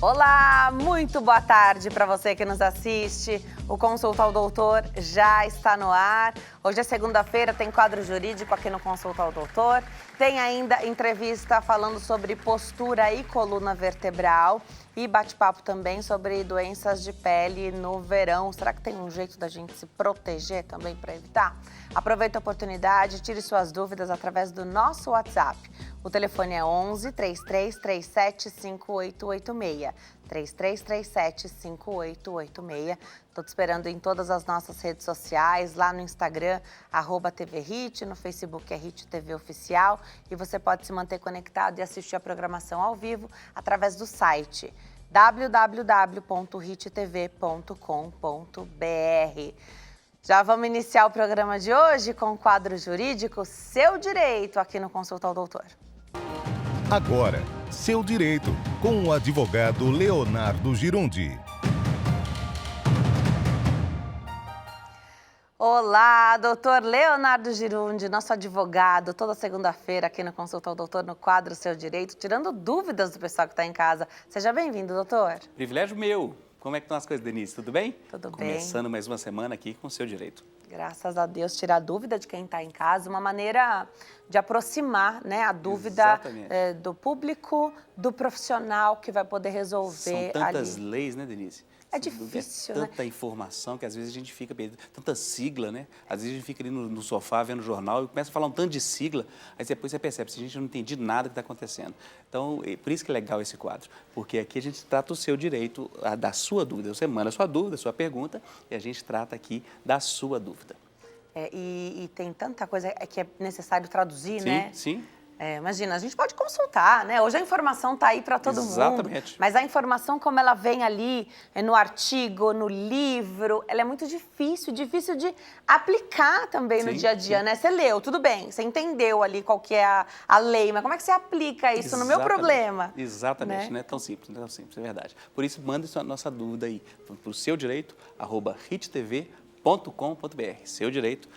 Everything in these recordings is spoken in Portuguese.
Olá, muito boa tarde para você que nos assiste. O Consulta ao Doutor já está no ar. Hoje é segunda-feira, tem quadro jurídico aqui no Consulta ao Doutor. Tem ainda entrevista falando sobre postura e coluna vertebral. E bate-papo também sobre doenças de pele no verão. Será que tem um jeito da gente se proteger também para evitar? Aproveite a oportunidade, tire suas dúvidas através do nosso WhatsApp. O telefone é 11 3337 5886. 3337 5886. Estou te esperando em todas as nossas redes sociais, lá no Instagram, @TVHit, no Facebook é Hit TV Oficial. E você pode se manter conectado e assistir a programação ao vivo através do site www.hittv.com.br. Já vamos iniciar o programa de hoje com o quadro jurídico Seu Direito, aqui no Consulta ao Doutor. Agora, Seu Direito, com o advogado Leonardo Girundi. Olá, doutor Leonardo Girundi, nosso advogado, toda segunda-feira aqui no Consulta ao Doutor, no quadro Seu Direito, tirando dúvidas do pessoal que está em casa. Seja bem-vindo, doutor. Privilégio meu. Como é que estão as coisas, Denise? Tudo bem? Tudo bem. Começando mais uma semana aqui com o Seu Direito. Graças a Deus, tirar dúvida de quem está em casa, uma maneira de aproximar, né, a dúvida do público, do profissional que vai poder resolver. São tantas ali. leis, né, Denise? É difícil, né? Tanta informação que às vezes a gente fica perdendo, tanta sigla, né? Às vezes a gente fica ali no sofá vendo o jornal e começa a falar um tanto de sigla, aí depois você percebe, se a gente não entendi nada que está acontecendo. Então, por isso que é legal esse quadro, porque aqui a gente trata o seu direito, da sua dúvida. Você manda a sua dúvida, a sua pergunta, e a gente trata aqui da sua dúvida. E tem tanta coisa que é necessário traduzir, né? Sim. Imagina, a gente pode consultar, né? Hoje a informação está aí para todo mundo. Mas a informação, como ela vem ali no artigo, no livro, ela é muito difícil de aplicar também no dia a dia, né? Você leu, tudo bem, você entendeu ali qual que é a lei, mas como é que você aplica isso no meu problema? Exatamente, não é tão simples, é verdade. Por isso, mande a nossa dúvida aí para o seu direito, @hittv.com.br. Seu direito,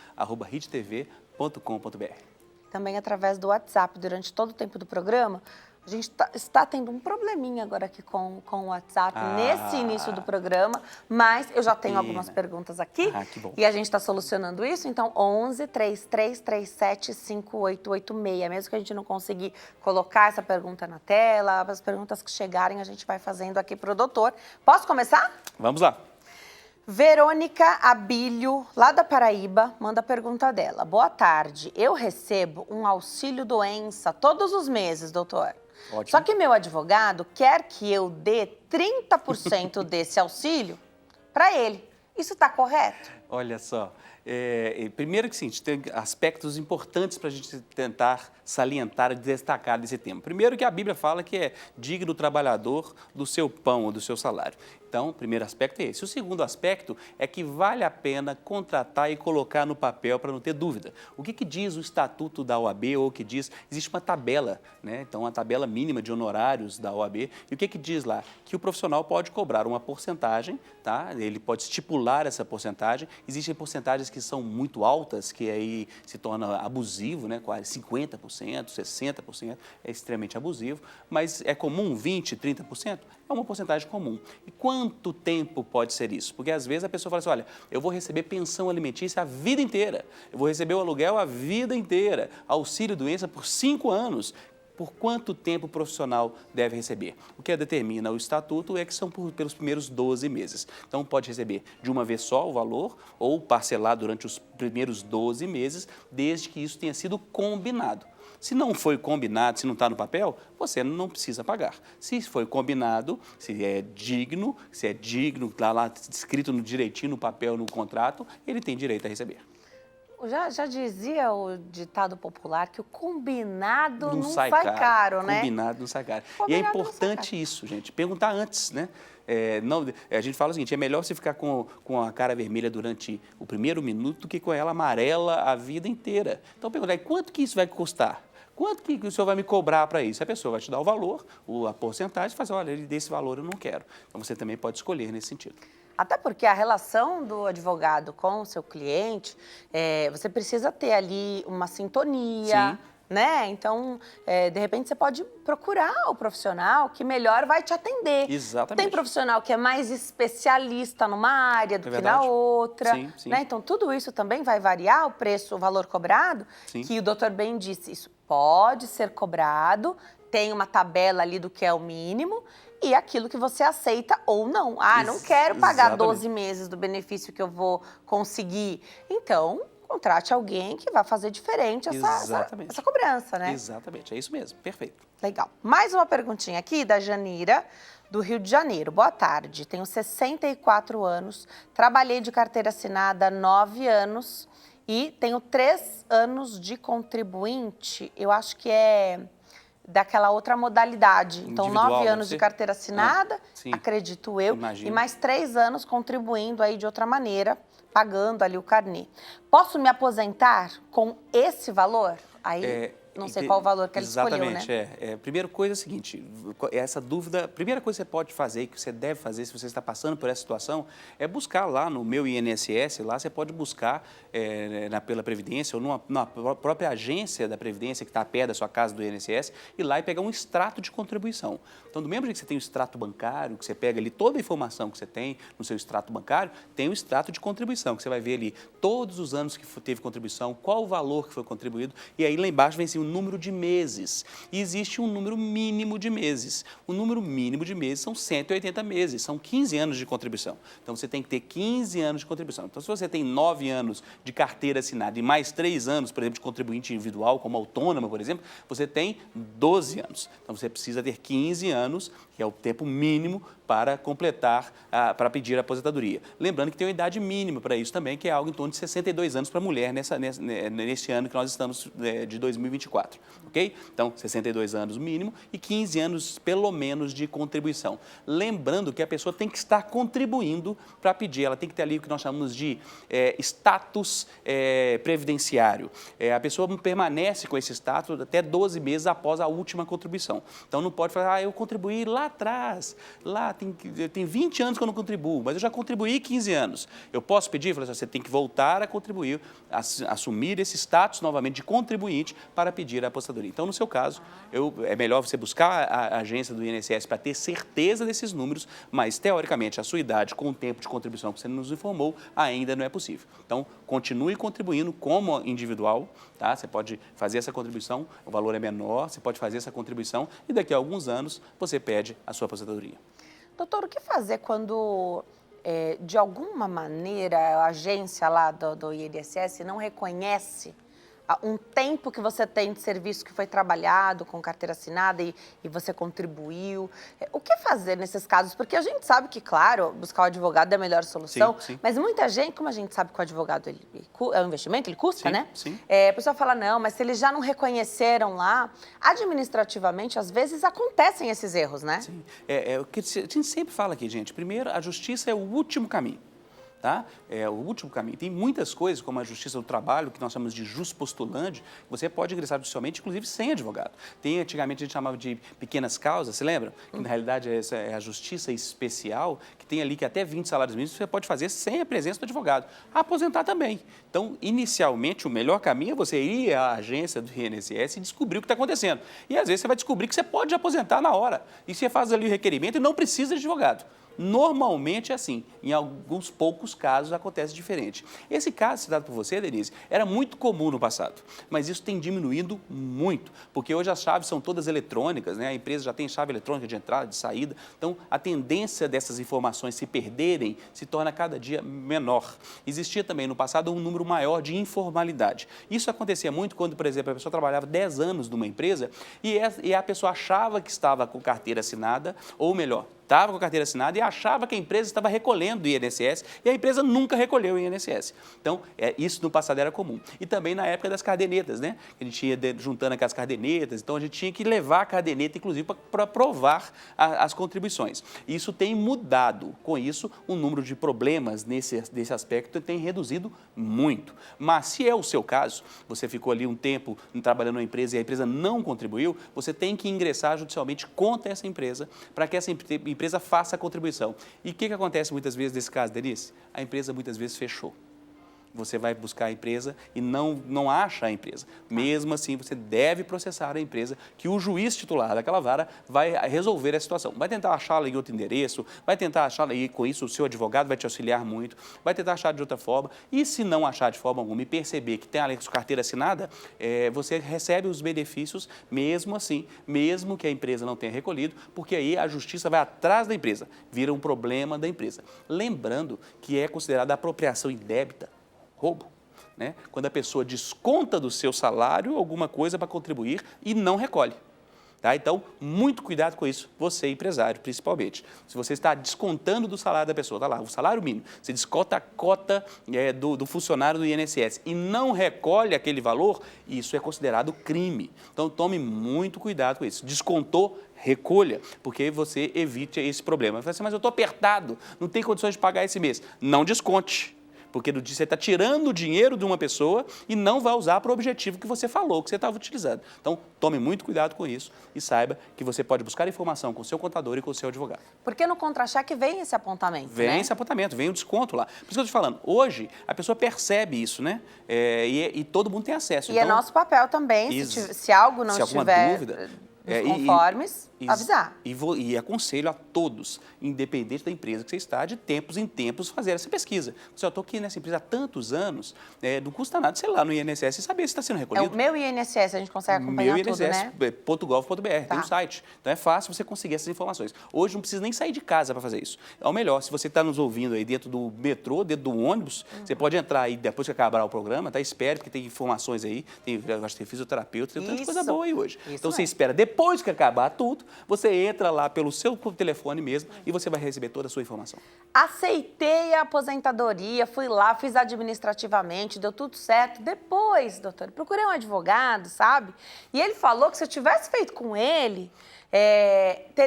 @hittv.com.br. Também através do WhatsApp, durante todo o tempo do programa. A gente está tendo um probleminha agora aqui com o WhatsApp nesse início do programa, mas eu já tenho algumas perguntas aqui que bom. E a gente está solucionando isso. Então, 11 3337 5886. Mesmo que a gente não conseguir colocar essa pergunta na tela, as perguntas que chegarem a gente vai fazendo aqui para o doutor. Posso começar? Vamos lá. Verônica Abílio, lá da Paraíba, manda a pergunta dela. Boa tarde, eu recebo um auxílio-doença todos os meses, doutor. Ótimo. Só que meu advogado quer que eu dê 30% desse auxílio para ele. Isso está correto? Olha só, primeiro que sim, tem aspectos importantes para a gente tentar salientar e destacar desse tema. Primeiro que a Bíblia fala que é digno o trabalhador do seu pão ou do seu salário. Então, o primeiro aspecto é esse. O segundo aspecto é que vale a pena contratar e colocar no papel para não ter dúvida. O que diz o estatuto da OAB ou o que diz? Existe uma tabela, né? Então, uma tabela mínima de honorários da OAB. E o que diz lá? Que o profissional pode cobrar uma porcentagem, tá? Ele pode estipular essa porcentagem. Existem porcentagens que são muito altas, que aí se torna abusivo, né? Quase 50%, 60%, é extremamente abusivo. Mas é comum 20%, 30%? É uma porcentagem comum. E quanto tempo pode ser isso? Porque às vezes a pessoa fala assim, olha, eu vou receber pensão alimentícia a vida inteira, eu vou receber o aluguel a vida inteira, auxílio-doença por 5 anos. Por quanto tempo o profissional deve receber? O que determina o estatuto é que são pelos primeiros 12 meses. Então, pode receber de uma vez só o valor ou parcelar durante os primeiros 12 meses, desde que isso tenha sido combinado. Se não foi combinado, se não está no papel, você não precisa pagar. Se foi combinado, se é digno, está lá escrito direitinho no papel, no contrato, ele tem direito a receber. Já dizia o ditado popular que o combinado não sai caro, caro, né? Combinado não sai caro. E é importante isso, gente, perguntar antes, né? A gente fala o seguinte, é melhor você ficar com a cara vermelha durante o primeiro minuto do que com ela amarela a vida inteira. Então, perguntar, quanto que isso vai custar? Quanto que o senhor vai me cobrar para isso? A pessoa vai te dar o valor, a porcentagem, e fala assim, olha, desse valor eu não quero. Então, você também pode escolher nesse sentido. Até porque a relação do advogado com o seu cliente, você precisa ter ali uma sintonia, né? Então, de repente, você pode procurar o profissional que melhor vai te atender. Exatamente. Tem profissional que é mais especialista numa área do que na verdade. outra, Sim, sim. né? Então, tudo isso também vai variar o preço, o valor cobrado, Sim. que o doutor bem disse, isso pode ser cobrado, tem uma tabela ali do que é o mínimo e aquilo que você aceita ou não. Ah, não quero pagar Exatamente. 12 meses do benefício que eu vou conseguir. Então, contrate alguém que vai fazer diferente essa cobrança, né? Exatamente, é isso mesmo, perfeito. Legal. Mais uma perguntinha aqui da Janira, do Rio de Janeiro. Boa tarde, tenho 64 anos, trabalhei de carteira assinada há 9 anos e tenho 3 anos de contribuinte. Eu acho que é daquela outra modalidade. Então, Individual, 9 deve anos de ser? carteira assinada, Sim. acredito eu, Imagino. e mais 3 anos contribuindo aí de outra maneira, pagando ali o carnê. Posso me aposentar com esse valor? Aí, não sei qual o valor que ela escolheu, né? Exatamente, Primeira coisa é a seguinte, essa dúvida, a primeira coisa que você pode fazer, que você deve fazer se você está passando por essa situação, é buscar lá no Meu INSS, lá você pode buscar pela Previdência ou na própria agência da Previdência que está perto da sua casa do INSS, ir lá e pegar um extrato de contribuição. Então, do mesmo jeito que você tem o extrato bancário, que você pega ali toda a informação que você tem no seu extrato bancário, tem o extrato de contribuição, que você vai ver ali todos os anos que teve contribuição, qual o valor que foi contribuído, e aí lá embaixo vem assim, o número de meses. E existe um número mínimo de meses. O número mínimo de meses são 180 meses, são 15 anos de contribuição. Então, você tem que ter 15 anos de contribuição. Então, se você tem 9 anos de carteira assinada e mais 3 anos, por exemplo, de contribuinte individual, como autônoma, por exemplo, você tem 12 anos. Então, você precisa ter 15 anos, que é o tempo mínimo para completar, para pedir a aposentadoria. Lembrando que tem uma idade mínima para isso também, que é algo em torno de 62 anos para a mulher nesse ano que nós estamos de 2024, ok? Então, 62 anos mínimo e 15 anos pelo menos de contribuição. Lembrando que a pessoa tem que estar contribuindo para pedir, ela tem que ter ali o que nós chamamos de status previdenciário. A pessoa permanece com esse status até 12 meses após a última contribuição. Então, não pode falar, eu contribuí lá atrás, tem 20 anos que eu não contribuo, mas eu já contribuí 15 anos. Eu posso pedir? Falar assim, você tem que voltar a contribuir, assumir esse status novamente de contribuinte para pedir a aposentadoria. Então, no seu caso, é melhor você buscar a agência do INSS para ter certeza desses números, mas, teoricamente, a sua idade com o tempo de contribuição que você nos informou ainda não é possível. Então, continue contribuindo como individual, tá? Você pode fazer essa contribuição, o valor é menor, você pode fazer essa contribuição e daqui a alguns anos você pede a sua aposentadoria. Doutor, o que fazer quando, de alguma maneira, a agência lá do INSS não reconhece um tempo que você tem de serviço que foi trabalhado com carteira assinada e você contribuiu? O que fazer nesses casos? Porque a gente sabe que, claro, buscar o advogado é a melhor solução, Sim, sim. mas muita gente, como a gente sabe que o advogado é um investimento, ele custa, Sim, né? sim. A pessoa fala, não, mas se eles já não reconheceram lá, administrativamente, às vezes acontecem esses erros, né? Sim. O que a gente sempre fala aqui, gente. Primeiro, a justiça é o último caminho. Tá? É o último caminho. Tem muitas coisas, como a Justiça do Trabalho, que nós chamamos de jus postulante, você pode ingressar judicialmente, inclusive sem advogado. Antigamente a gente chamava de pequenas causas, se lembra? Que na realidade essa é a Justiça Especial, que tem ali que até 20 salários mínimos você pode fazer sem a presença do advogado. Aposentar também. Então, inicialmente, o melhor caminho é você ir à agência do INSS e descobrir o que está acontecendo. E às vezes você vai descobrir que você pode aposentar na hora. E você faz ali o requerimento e não precisa de advogado. Normalmente é assim, em alguns poucos casos acontece diferente. Esse caso citado por você, Denise, era muito comum no passado, mas isso tem diminuído muito, porque hoje as chaves são todas eletrônicas, né? A empresa já tem chave eletrônica de entrada, de saída, então a tendência dessas informações se perderem se torna cada dia menor. Existia também no passado um número maior de informalidade. Isso acontecia muito quando, por exemplo, a pessoa trabalhava 10 anos numa empresa e a pessoa achava que estava com carteira assinada, ou melhor, estava com a carteira assinada e achava que a empresa estava recolhendo o INSS e a empresa nunca recolheu o INSS. Então, isso no passado era comum. E também na época das cadernetas, né? A gente ia juntando aquelas cadernetas, então a gente tinha que levar a caderneta, inclusive, para provar as contribuições. Isso tem mudado. Com isso, o número de problemas nesse aspecto tem reduzido muito. Mas, se é o seu caso, você ficou ali um tempo trabalhando numa empresa e a empresa não contribuiu, você tem que ingressar judicialmente contra essa empresa para que essa empresa faça a contribuição. E o que acontece muitas vezes nesse caso, Denise? A empresa muitas vezes fechou. você vai buscar a empresa e não acha a empresa. Mesmo assim, você deve processar a empresa, que o juiz titular daquela vara vai resolver a situação. Vai tentar achá-la em outro endereço, vai tentar achá-la e com isso o seu advogado vai te auxiliar muito, vai tentar achar de outra forma. E se não achar de forma alguma e perceber que tem a carteira assinada, você recebe os benefícios mesmo assim, mesmo que a empresa não tenha recolhido, porque aí a justiça vai atrás da empresa, vira um problema da empresa. Lembrando que é considerada apropriação indébita, roubo, né? Quando a pessoa desconta do seu salário alguma coisa para contribuir e não recolhe. Tá? Então, muito cuidado com isso, você empresário, principalmente. Se você está descontando do salário da pessoa, está lá, o salário mínimo, você desconta a cota do funcionário do INSS e não recolhe aquele valor, isso é considerado crime. Então, tome muito cuidado com isso. Descontou, recolha, porque você evite esse problema. Você fala assim, mas eu estou apertado, não tenho condições de pagar esse mês. Não desconte. Porque você está tirando o dinheiro de uma pessoa e não vai usar para o objetivo que você falou, que você estava utilizando. Então, tome muito cuidado com isso e saiba que você pode buscar informação com o seu contador e com o seu advogado. Porque no contra-cheque vem esse apontamento, Vem esse apontamento, vem o desconto lá. Por isso que eu estou te falando, hoje a pessoa percebe isso, né? E todo mundo tem acesso. E então, é nosso papel também, se algo não estiver dúvida, conformes, avisar. E aconselho a todos, independente da empresa que você está, de tempos em tempos fazer essa pesquisa. Eu estou aqui nessa empresa há tantos anos, não custa nada, sei lá, no INSS e saber se está sendo recolhido. É o meu INSS, a gente consegue acompanhar tudo, né? .gov.br, tem um site. Então é fácil você conseguir essas informações. Hoje não precisa nem sair de casa para fazer isso. Ao melhor, se você está nos ouvindo aí dentro do metrô, dentro do ônibus, você pode entrar aí depois que acabar o programa, tá? Espere, porque tem informações aí, eu acho que tem fisioterapeuta, tem tanta coisa boa aí hoje. Então você espera, depois que acabar tudo, você entra lá pelo seu telefone mesmo e você vai receber toda a sua informação. Aceitei a aposentadoria, fui lá, fiz administrativamente, deu tudo certo. Depois, doutor, procurei um advogado, sabe? E ele falou que se eu tivesse feito com ele,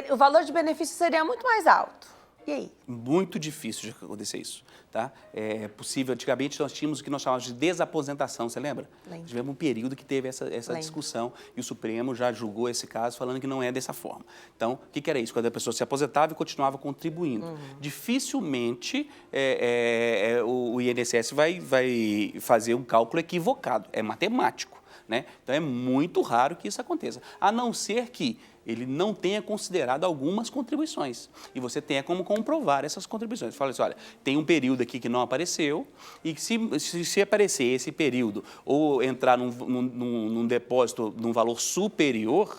o valor de benefício seria muito mais alto. E aí? Muito difícil de acontecer isso, tá? É possível, antigamente nós tínhamos o que nós chamávamos de desaposentação, você lembra? Lembro. Tivemos um período que teve essa discussão e o Supremo já julgou esse caso falando que não é dessa forma. Então, o que era isso? Quando a pessoa se aposentava e continuava contribuindo. Dificilmente o INSS vai fazer um cálculo equivocado, é matemático, né? Então, é muito raro que isso aconteça, a não ser que ele não tenha considerado algumas contribuições. E você tenha como comprovar essas contribuições. Fala assim, olha, tem um período aqui que não apareceu e que se aparecer esse período ou entrar num depósito num valor superior,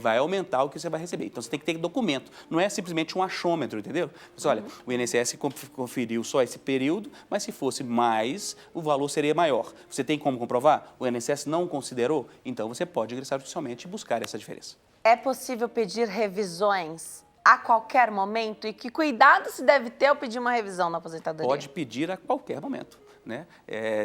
vai aumentar o que você vai receber. Então, você tem que ter documento. Não é simplesmente um achômetro, entendeu? Você, olha, o INSS conferiu só esse período, mas se fosse mais, o valor seria maior. Você tem como comprovar? O INSS não considerou? Então, você pode ingressar judicialmente e buscar essa diferença. É possível pedir revisões a qualquer momento? E que cuidado se deve ter ao pedir uma revisão na aposentadoria? Pode pedir a qualquer momento, né?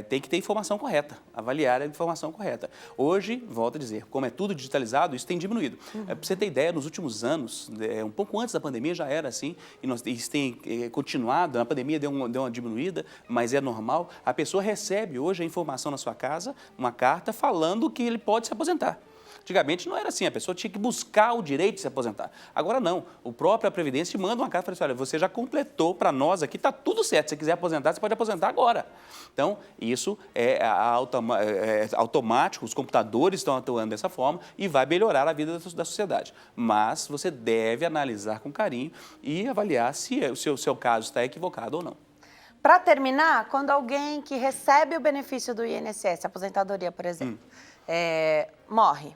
Tem que ter informação correta, avaliar a informação correta. Hoje, volto a dizer, como é tudo digitalizado, isso tem diminuído. Para você ter ideia, nos últimos anos, um pouco antes da pandemia já era assim, e isso tem continuado, na pandemia deu uma diminuída, mas é normal. A pessoa recebe hoje a informação na sua casa, uma carta falando que ele pode se aposentar. Antigamente não era assim, a pessoa tinha que buscar o direito de se aposentar. Agora não, o próprio Previdência te manda uma carta e fala assim, olha, você já completou para nós aqui, está tudo certo, se você quiser aposentar, você pode aposentar agora. Então, isso é automático, os computadores estão atuando dessa forma e vai melhorar a vida da sociedade. Mas você deve analisar com carinho e avaliar se o seu caso está equivocado ou não. Para terminar, quando alguém que recebe o benefício do INSS, aposentadoria, por exemplo, morre,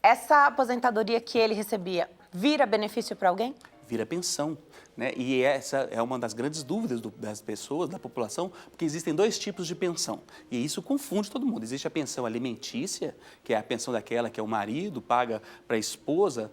essa aposentadoria que ele recebia vira benefício para alguém? Vira pensão, né? E essa é uma das grandes dúvidas das pessoas, da população, porque existem dois tipos de pensão. E isso confunde todo mundo. Existe a pensão alimentícia, que é a pensão daquela que é o marido paga para a esposa,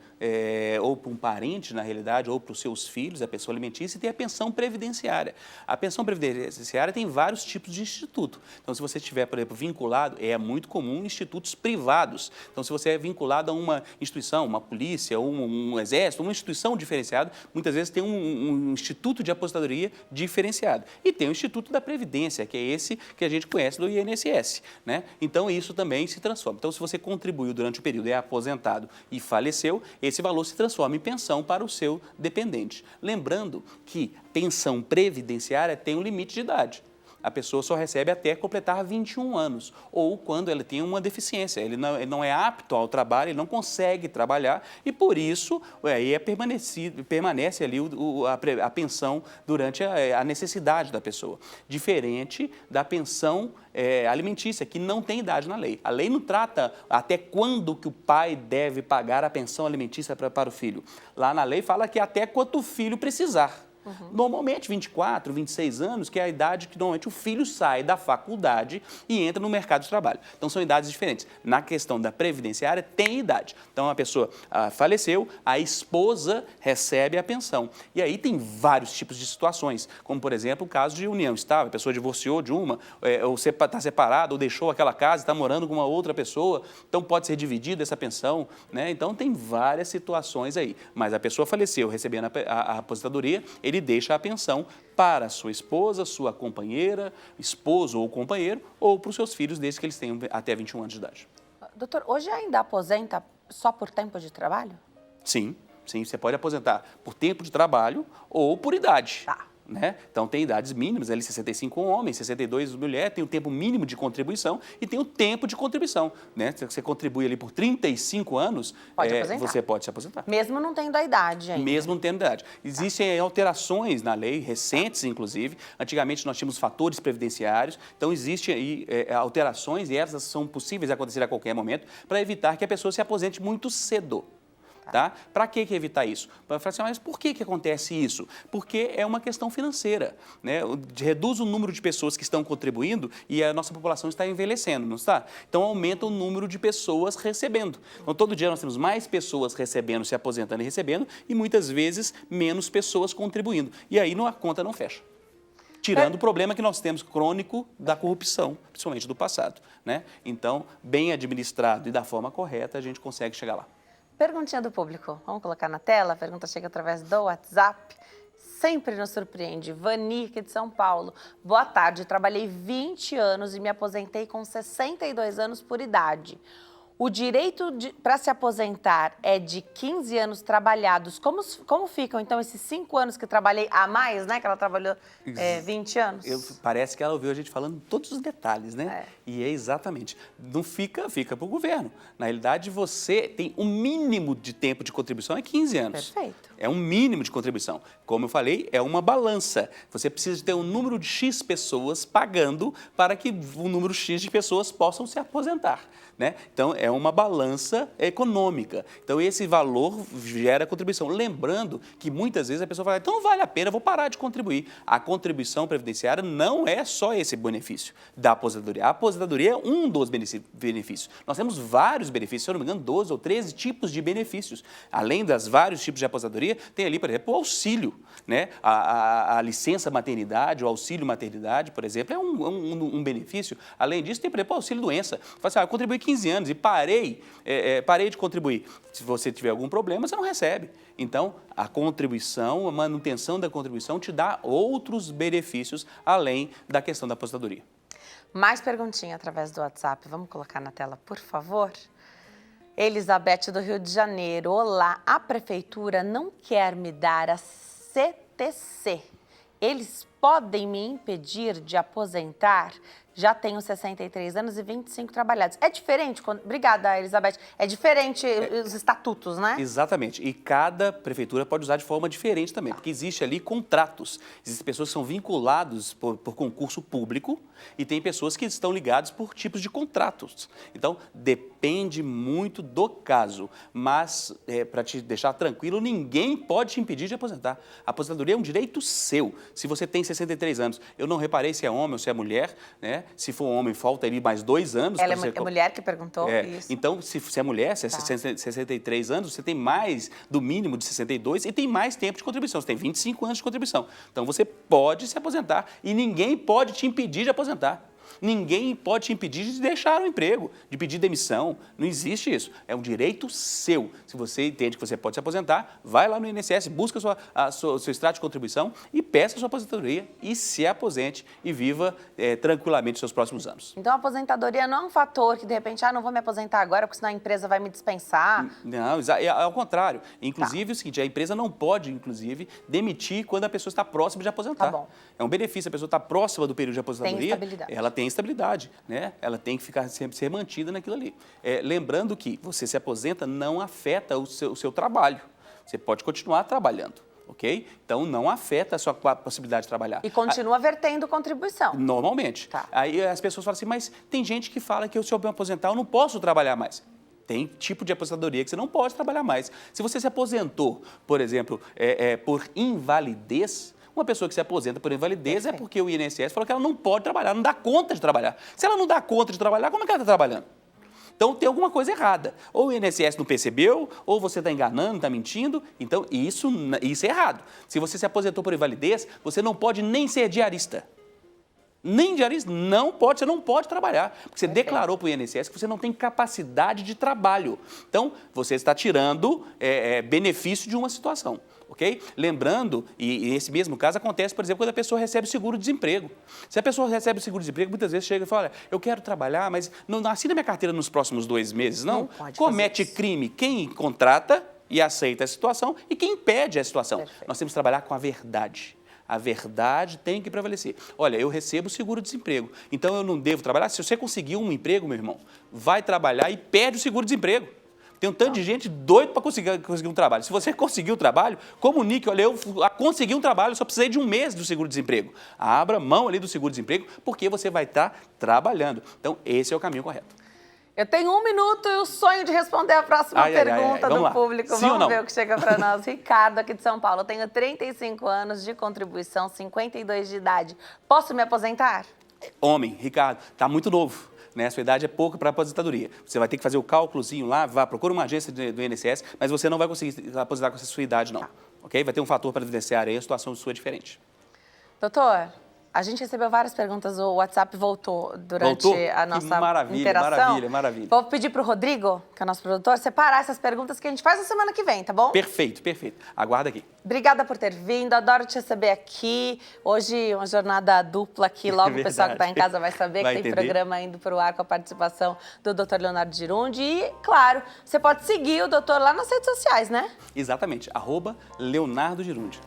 ou para um parente, na realidade, ou para os seus filhos, a pensão alimentícia, e tem a pensão previdenciária. A pensão previdenciária tem vários tipos de instituto. Então, se você estiver, por exemplo, vinculado, é muito comum em institutos privados. Então, se você é vinculado a uma instituição, uma polícia, ou um exército, uma instituição diferenciada, muitas vezes tem um instituto de aposentadoria diferenciado. E tem o Instituto da Previdência, que é esse que a gente conhece do INSS, né? Então, isso também se transforma. Então, se você contribuiu durante o período, é aposentado e faleceu, esse valor se transforma em pensão para o seu dependente. Lembrando que pensão previdenciária tem um limite de idade. a pessoa só recebe até completar 21 anos, ou quando ela tem uma deficiência, ele não é apto ao trabalho, ele não consegue trabalhar e, por isso, permanece ali a pensão durante a necessidade da pessoa. Diferente da pensão alimentícia, que não tem idade na lei. A lei não trata até quando que o pai deve pagar a pensão alimentícia para o filho. Lá na lei fala que até quanto o filho precisar. Normalmente 24, 26 anos, que é a idade que normalmente o filho sai da faculdade e entra no mercado de trabalho. Então são idades diferentes. Na questão da previdenciária tem idade. Então a pessoa faleceu, a esposa recebe a pensão. E aí tem vários tipos de situações, como por exemplo o caso de união estável, a pessoa divorciou de uma, ou está separada, ou deixou aquela casa e está morando com uma outra pessoa, então pode ser dividida essa pensão, né? Então tem várias situações aí. Mas a pessoa faleceu recebendo a aposentadoria, ele deixa a pensão para sua esposa, sua companheira, esposo ou companheiro, ou para os seus filhos, desde que eles tenham até 21 anos de idade. Doutor, hoje ainda aposenta só por tempo de trabalho? Sim, você pode aposentar por tempo de trabalho ou por idade. Tá. Né? Então, tem idades mínimas, ali 65 homem, 62 mulher, tem o tempo mínimo de contribuição e tem o tempo de contribuição. Né? Se você contribui ali por 35 anos, você pode se aposentar. Mesmo não tendo a idade ainda. Mesmo não tendo idade. Existem alterações na lei, recentes inclusive. Antigamente nós tínhamos fatores previdenciários, então existem aí alterações e essas são possíveis de acontecer a qualquer momento para evitar que a pessoa se aposente muito cedo. Tá? Para que evitar isso? Para falar assim, mas por que acontece isso? Porque é uma questão financeira, né? Reduz o número de pessoas que estão contribuindo e a nossa população está envelhecendo, não está? Então aumenta o número de pessoas recebendo. Então todo dia nós temos mais pessoas recebendo, se aposentando e recebendo e muitas vezes menos pessoas contribuindo. E aí a conta não fecha. Tirando o problema que nós temos crônico da corrupção, principalmente do passado, né? Então, bem administrado e da forma correta, a gente consegue chegar lá. Perguntinha do público. Vamos colocar na tela? A pergunta chega através do WhatsApp. Sempre nos surpreende. Vani, aqui de São Paulo. Boa tarde. Trabalhei 20 anos e me aposentei com 62 anos por idade. O direito para se aposentar é de 15 anos trabalhados. Como ficam, então, esses 5 anos que trabalhei a mais, né? Que ela trabalhou 20 anos. Parece que ela ouviu a gente falando todos os detalhes, né? E é exatamente. Não fica para o governo. Na realidade, você tem um mínimo de tempo de contribuição, é 15 anos. Perfeito. É um mínimo de contribuição. Como eu falei, é uma balança. Você precisa ter um número de X pessoas pagando para que o número X de pessoas possam se aposentar. Né? Então, é uma balança econômica. Então, esse valor gera contribuição. Lembrando que muitas vezes a pessoa fala, então não vale a pena, vou parar de contribuir. A contribuição previdenciária não é só esse benefício da aposentadoria. A aposentadoria é um dos benefícios. Nós temos vários benefícios, se eu não me engano, 12 ou 13 tipos de benefícios. Além das vários tipos de aposentadoria, tem ali, por exemplo, o auxílio. Né? A licença maternidade, o auxílio maternidade, por exemplo, é um benefício. Além disso, tem, por exemplo, o auxílio doença. Fala assim, eu contribuí 15 anos e parei de contribuir. Se você tiver algum problema, você não recebe. Então, a contribuição, a manutenção da contribuição te dá outros benefícios além da questão da aposentadoria. Mais perguntinha através do WhatsApp. Vamos colocar na tela, por favor? Elizabeth, do Rio de Janeiro. Olá, a prefeitura não quer me dar a CTC. Eles podem me impedir de aposentar? Já tenho 63 anos e 25 trabalhados. É diferente? Obrigada, Elizabeth. É diferente os estatutos, né? Exatamente. E cada prefeitura pode usar de forma diferente também, porque existe ali contratos. Existem pessoas que são vinculadas por concurso público e tem pessoas que estão ligadas por tipos de contratos. Então, depende muito do caso. Mas, para te deixar tranquilo, ninguém pode te impedir de aposentar. A aposentadoria é um direito seu. Se você tem 63 anos, eu não reparei se é homem ou se é mulher, né? Se for homem, falta ali mais 2 anos. Ela é mulher que perguntou isso. Então, se é mulher, se é 63 anos, você tem mais do mínimo de 62 e tem mais tempo de contribuição. Você tem 25 anos de contribuição. Então, você pode se aposentar e ninguém pode te impedir de aposentar. Ninguém pode te impedir de deixar o emprego, de pedir demissão. Não existe isso. É um direito seu. Se você entende que você pode se aposentar, vai lá no INSS, busca o seu extrato de contribuição e peça a sua aposentadoria e se aposente e viva tranquilamente os seus próximos anos. Então, a aposentadoria não é um fator que, de repente, não vou me aposentar agora, porque senão a empresa vai me dispensar. Não, é ao contrário. Inclusive, o seguinte, a empresa não pode, inclusive, demitir quando a pessoa está próxima de aposentar. Tá bom. É um benefício, a pessoa está próxima do período de aposentadoria, Tem estabilidade. ela tem estabilidade, né? Ela tem que ficar sempre ser mantida naquilo ali. Lembrando que você se aposenta não afeta o seu trabalho. Você pode continuar trabalhando, ok? Então, não afeta a sua possibilidade de trabalhar. E continua vertendo contribuição. Normalmente. Tá. Aí as pessoas falam assim, mas tem gente que fala que se eu me aposentar, eu não posso trabalhar mais. Tem tipo de aposentadoria que você não pode trabalhar mais. Se você se aposentou, por exemplo, por invalidez, uma pessoa que se aposenta por invalidez é porque o INSS falou que ela não pode trabalhar, não dá conta de trabalhar. Se ela não dá conta de trabalhar, como é que ela está trabalhando? Então, tem alguma coisa errada. Ou o INSS não percebeu, ou você está enganando, está mentindo. Então, isso é errado. Se você se aposentou por invalidez, você não pode nem ser diarista. Nem diarista, você não pode trabalhar, porque você declarou para o INSS que você não tem capacidade de trabalho. Então, você está tirando benefício de uma situação, ok? Lembrando, e nesse mesmo caso acontece, por exemplo, quando a pessoa recebe seguro-desemprego. Se a pessoa recebe seguro-desemprego, muitas vezes chega e fala, olha, eu quero trabalhar, mas não assina minha carteira nos próximos 2 meses, não? Comete crime quem contrata e aceita a situação e quem impede a situação. Perfeito. Nós temos que trabalhar com a verdade. A verdade tem que prevalecer. Olha, eu recebo seguro-desemprego, então eu não devo trabalhar. Se você conseguir um emprego, meu irmão, vai trabalhar e pede o seguro-desemprego. Tem um tanto de gente doido para conseguir um trabalho. Se você conseguir o trabalho, comunique, olha, eu consegui um trabalho, eu só precisei de 1 mês do seguro-desemprego. Abra mão ali do seguro-desemprego, porque você vai estar trabalhando. Então, esse é o caminho correto. Eu tenho 1 minuto e o sonho de responder a próxima pergunta do público. Vamos ver o que chega para nós. Ricardo, aqui de São Paulo. Eu tenho 35 anos de contribuição, 52 de idade. Posso me aposentar? Homem, Ricardo, está muito novo. Né? A sua idade é pouco para aposentadoria. Você vai ter que fazer o cálculozinho lá, procura uma agência do INSS, mas você não vai conseguir aposentar com essa sua idade, não. Tá. Ok? Vai ter um fator para evidenciar aí, a situação sua é diferente. Doutor, a gente recebeu várias perguntas, o WhatsApp voltou durante a nossa interação. Maravilha. Vou pedir para o Rodrigo, que é o nosso produtor, separar essas perguntas que a gente faz na semana que vem, tá bom? Perfeito. Aguarda aqui. Obrigada por ter vindo, adoro te receber aqui. Hoje, uma jornada dupla aqui, logo o pessoal que está em casa vai saber que tem programa indo para o ar com a participação do Dr. Leonardo Girundi. E, claro, você pode seguir o doutor lá nas redes sociais, né? Exatamente, @LeonardoGirundi,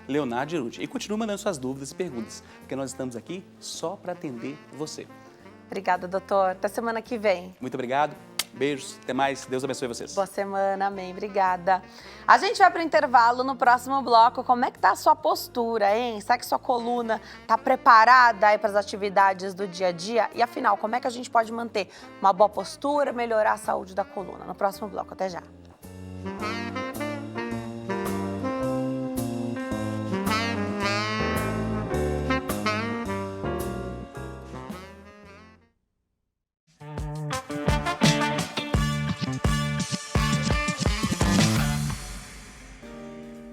@LeonardoGirundi. E continue mandando suas dúvidas e perguntas, porque nós estamos aqui só para atender você. Obrigada, doutor. Até semana que vem. Muito obrigado. Beijos, até mais. Deus abençoe vocês. Boa semana, amém. Obrigada. A gente vai para o intervalo no próximo bloco. Como é que tá a sua postura, hein? Será que sua coluna tá preparada aí para as atividades do dia a dia? E afinal, como é que a gente pode manter uma boa postura, melhorar a saúde da coluna? No próximo bloco. Até já.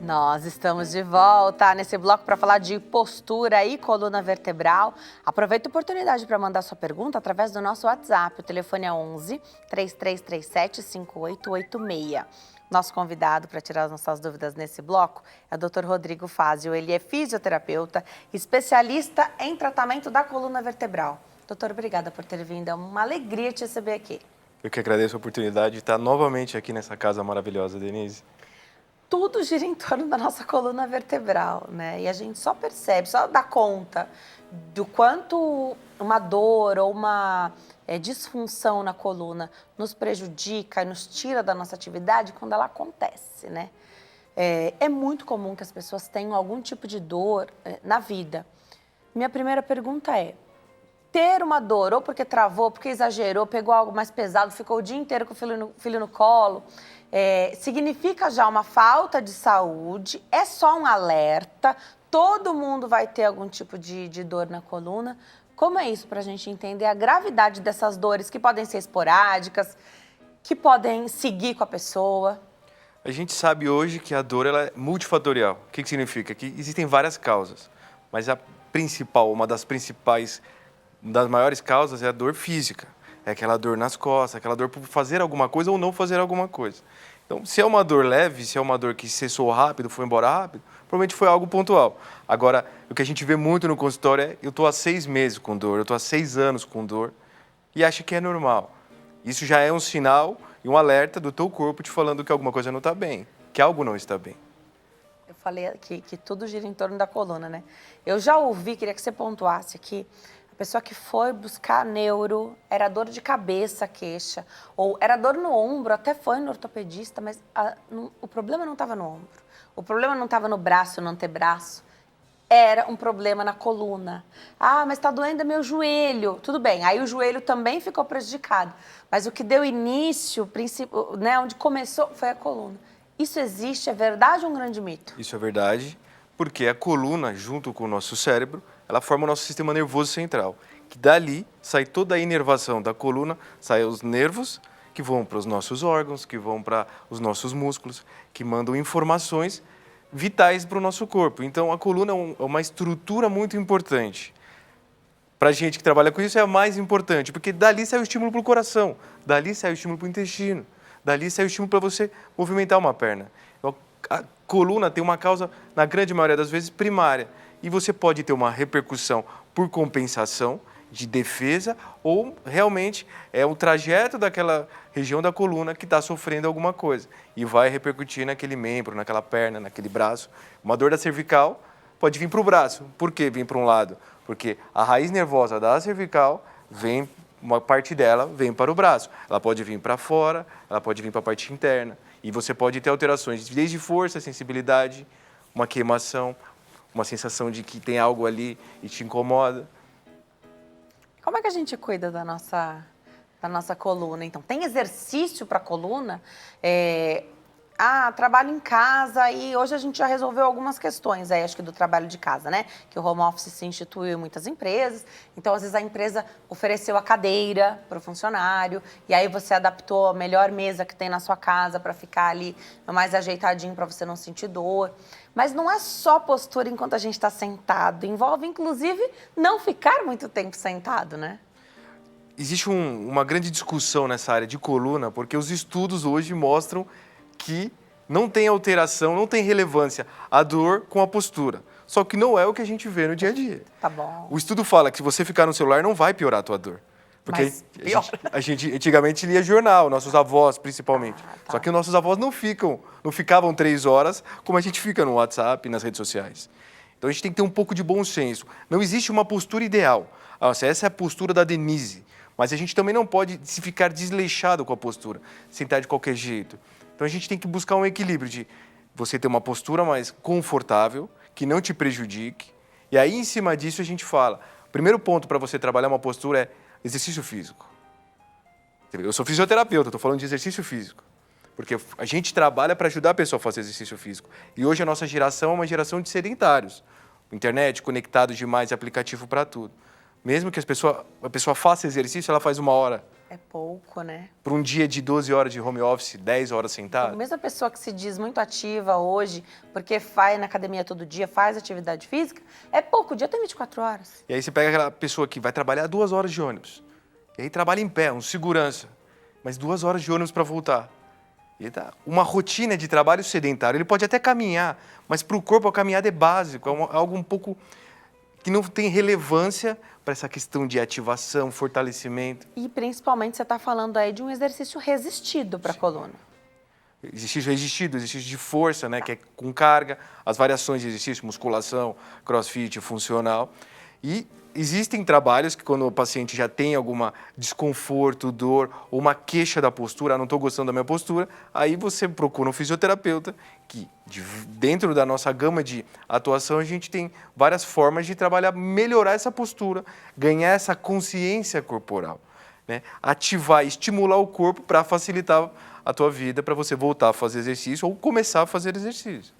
Nós estamos de volta nesse bloco para falar de postura e coluna vertebral. Aproveita a oportunidade para mandar sua pergunta através do nosso WhatsApp. O telefone é 11 3337 5886. Nosso convidado para tirar as nossas dúvidas nesse bloco é o Dr. Rodrigo Fazio. Ele é fisioterapeuta, especialista em tratamento da coluna vertebral. Doutor, obrigada por ter vindo. É uma alegria te receber aqui. Eu que agradeço a oportunidade de estar novamente aqui nessa casa maravilhosa, Denise. Tudo gira em torno da nossa coluna vertebral, né? E a gente só percebe, só dá conta do quanto uma dor ou uma disfunção na coluna nos prejudica e nos tira da nossa atividade quando ela acontece, né? É muito comum que as pessoas tenham algum tipo de dor na vida. Minha primeira pergunta é, ter uma dor, ou porque travou, porque exagerou, pegou algo mais pesado, ficou o dia inteiro com o filho no colo, significa já uma falta de saúde, é só um alerta, todo mundo vai ter algum tipo de dor na coluna. Como é isso para a gente entender a gravidade dessas dores que podem ser esporádicas, que podem seguir com a pessoa? A gente sabe hoje que a dor ela é multifatorial. O que significa? Que existem várias causas, mas a principal, uma das principais uma das maiores causas é a dor física. É aquela dor nas costas, aquela dor por fazer alguma coisa ou não fazer alguma coisa. Então, se é uma dor leve, se é uma dor que cessou rápido, foi embora rápido, provavelmente foi algo pontual. Agora, o que a gente vê muito no consultório é: eu estou há 6 meses com dor, eu estou há 6 anos com dor e acha que é normal. Isso já é um sinal e um alerta do teu corpo te falando que alguma coisa não está bem, que algo não está bem. Eu falei que tudo gira em torno da coluna, né? Eu já ouvi, queria que você pontuasse aqui, a pessoa que foi buscar neuro, era dor de cabeça, queixa, ou era dor no ombro, até foi no ortopedista, mas o problema não estava no ombro, o problema não estava no braço, no antebraço, era um problema na coluna. Ah, mas está doendo meu joelho. Tudo bem, aí o joelho também ficou prejudicado, mas o que deu início, né, onde começou, foi a coluna. Isso existe? É verdade ou um grande mito? Isso é verdade, porque a coluna, junto com o nosso cérebro, ela forma o nosso sistema nervoso central, que dali sai toda a inervação da coluna, saem os nervos que vão para os nossos órgãos, que vão para os nossos músculos, que mandam informações vitais para o nosso corpo. Então, a coluna é uma estrutura muito importante. Para a gente que trabalha com isso, é a mais importante, porque dali sai o estímulo para o coração, dali sai o estímulo para o intestino, dali sai o estímulo para você movimentar uma perna. Então, a coluna tem uma causa, na grande maioria das vezes, primária. E você pode ter uma repercussão por compensação, de defesa, ou realmente é o trajeto daquela região da coluna que está sofrendo alguma coisa e vai repercutir naquele membro, naquela perna, naquele braço. Uma dor da cervical pode vir para o braço. Por que vir para um lado? Porque a raiz nervosa da cervical vem, uma parte dela vem para o braço. Ela pode vir para fora, ela pode vir para a parte interna. E você pode ter alterações desde força, sensibilidade, uma queimação, uma sensação de que tem algo ali e te incomoda. Como é que a gente cuida da nossa coluna? Então, tem exercício para a coluna? Trabalho em casa e hoje a gente já resolveu algumas questões aí, acho que do trabalho de casa, né? Que o home office se instituiu em muitas empresas. Então, às vezes, a empresa ofereceu a cadeira para o funcionário e aí você adaptou a melhor mesa que tem na sua casa para ficar ali mais ajeitadinho para você não sentir dor. Mas não é só postura enquanto a gente está sentado. Envolve, inclusive, não ficar muito tempo sentado, né? Existe uma grande discussão nessa área de coluna, porque os estudos hoje mostram que não tem alteração, não tem relevância a dor com a postura. Só que não é o que a gente vê no dia a dia. Tá bom. O estudo fala que se você ficar no celular não vai piorar a tua dor. Porque Mas pior. a gente antigamente lia jornal, nossos avós principalmente. Tá. Só que nossos avós não ficavam 3 horas como a gente fica no WhatsApp e nas redes sociais. Então a gente tem que ter um pouco de bom senso. Não existe uma postura ideal. Essa é a postura da Denise. Mas a gente também não pode se ficar desleixado com a postura, sentar de qualquer jeito. Então a gente tem que buscar um equilíbrio de você ter uma postura mais confortável, que não te prejudique. E aí, em cima disso, a gente fala. O primeiro ponto para você trabalhar uma postura é exercício físico. Eu sou fisioterapeuta, estou falando de exercício físico. Porque a gente trabalha para ajudar a pessoa a fazer exercício físico. E hoje a nossa geração é uma geração de sedentários. Internet, conectado demais, aplicativo para tudo. Mesmo que a pessoa faça exercício, ela faz 1 hora. É pouco, né? Para um dia de 12 horas de home office, 10 horas sentado. A mesma pessoa que se diz muito ativa hoje, porque vai na academia todo dia, faz atividade física, é pouco, o dia tem 24 horas. E aí você pega aquela pessoa que vai trabalhar 2 horas de ônibus. E aí trabalha em pé, um segurança. Mas 2 horas de ônibus para voltar. E tá uma rotina de trabalho sedentário. Ele pode até caminhar, mas para o corpo a caminhada é básico, é algo um pouco que não tem relevância para essa questão de ativação, fortalecimento. E principalmente você está falando aí de um exercício resistido para a coluna. Exercício resistido, exercício de força, né, que é com carga, as variações de exercício, musculação, crossfit, funcional. E existem trabalhos que quando o paciente já tem alguma desconforto, dor ou uma queixa da postura, não estou gostando da minha postura, aí você procura um fisioterapeuta que dentro da nossa gama de atuação a gente tem várias formas de trabalhar, melhorar essa postura, ganhar essa consciência corporal, né? Ativar, estimular o corpo para facilitar a tua vida, para você voltar a fazer exercício ou começar a fazer exercício.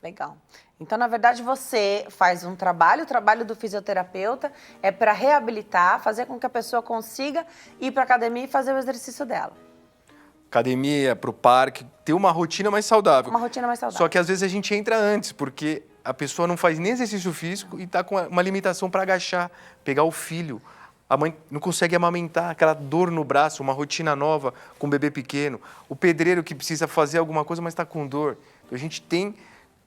Legal. Então, na verdade, você faz um trabalho, o trabalho do fisioterapeuta é para reabilitar, fazer com que a pessoa consiga ir para a academia e fazer o exercício dela. Academia, para o parque, ter uma rotina mais saudável. Uma rotina mais saudável. Só que às vezes a gente entra antes, porque a pessoa não faz nem exercício físico e está com uma limitação para agachar, pegar o filho, A mãe não consegue amamentar, aquela dor no braço, uma rotina nova com um bebê pequeno. O pedreiro que precisa fazer alguma coisa, mas está com dor. Então, a gente tem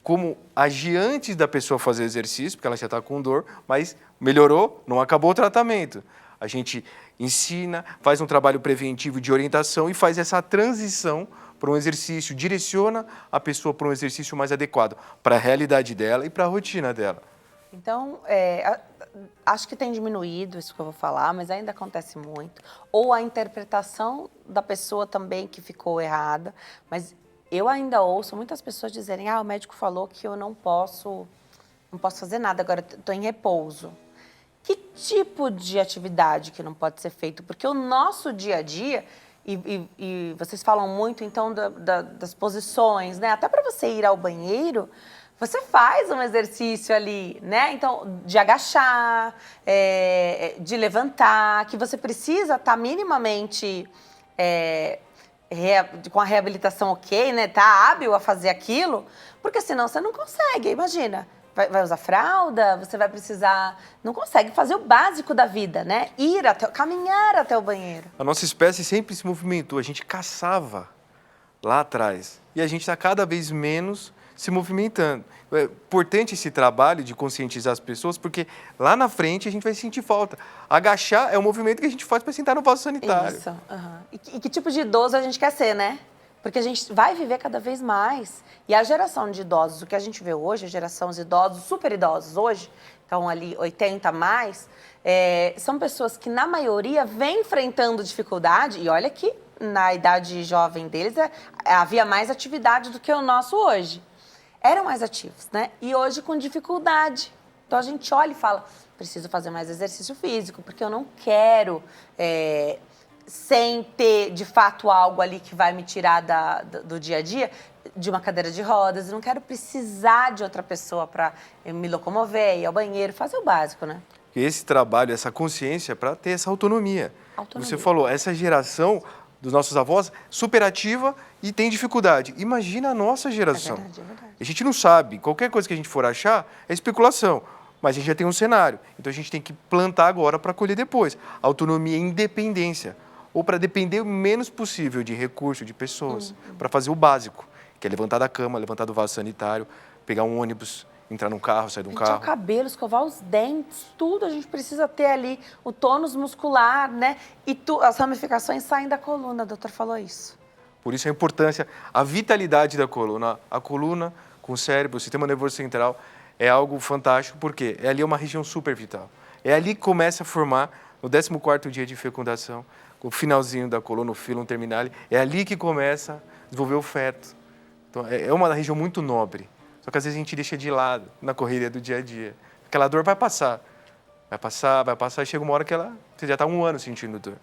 como agir antes da pessoa fazer exercício, porque ela já está com dor, mas melhorou, não acabou o tratamento. A gente ensina, faz um trabalho preventivo de orientação e faz essa transição para um exercício, direciona a pessoa para um exercício mais adequado para a realidade dela e para a rotina dela. Então, acho que tem diminuído isso que eu vou falar, mas ainda acontece muito. Ou a interpretação da pessoa também que ficou errada, mas eu ainda ouço muitas pessoas dizerem: o médico falou que eu não posso fazer nada, agora estou em repouso. Que tipo de atividade que não pode ser feito? Porque o nosso dia a dia, e vocês falam muito então das posições, né? Até para você ir ao banheiro, você faz um exercício ali, né? Então, de agachar, de levantar, que você precisa estar minimamente com a reabilitação ok, né? Tá hábil a fazer aquilo, porque senão você não consegue, imagina. Vai usar fralda, você vai precisar... Não consegue fazer o básico da vida, né? Caminhar até o banheiro. A nossa espécie sempre se movimentou, a gente caçava lá atrás. E a gente está cada vez menos se movimentando. É importante esse trabalho de conscientizar as pessoas, porque lá na frente a gente vai sentir falta. Agachar é o movimento que a gente faz para sentar no vaso sanitário. Isso. Uhum. E que tipo de idoso a gente quer ser, né? Porque a gente vai viver cada vez mais. E a geração de idosos, o que a gente vê hoje, a geração de idosos, super idosos hoje, então ali 80 a mais, são pessoas que, na maioria, vêm enfrentando dificuldade. E olha que na idade jovem deles havia mais atividade do que o nosso hoje. Eram mais ativos, né? E hoje com dificuldade. Então a gente olha e fala: preciso fazer mais exercício físico, porque eu não quero... sem ter, de fato, algo ali que vai me tirar do dia a dia, de uma cadeira de rodas. Eu não quero precisar de outra pessoa para me locomover, ir ao banheiro, fazer o básico, né? E esse trabalho, essa consciência é para ter essa autonomia. Você falou, essa geração dos nossos avós, super ativa e tem dificuldade. Imagina a nossa geração. É verdade. A gente não sabe, qualquer coisa que a gente for achar é especulação. Mas a gente já tem um cenário. Então a gente tem que plantar agora para colher depois. Autonomia e independência. Ou para depender o menos possível de recurso, de pessoas, para fazer o básico, que é levantar da cama, levantar do vaso sanitário, pegar um ônibus, entrar num carro, sair de um carro. Pentear o cabelo, escovar os dentes, tudo a gente precisa ter ali, o tônus muscular, né? E as ramificações saem da coluna, a doutora falou isso. Por isso a importância, a vitalidade da coluna. A coluna com o cérebro, o sistema nervoso central, é algo fantástico, porque ali é uma região super vital. É ali que começa a formar, no 14º dia de fecundação, o finalzinho da coluna, o filum terminale, é ali que começa a desenvolver o feto. Então, é uma região muito nobre. Só que às vezes a gente deixa de lado na correria do dia a dia. Aquela dor vai passar, e chega uma hora que você já está 1 ano sentindo dor.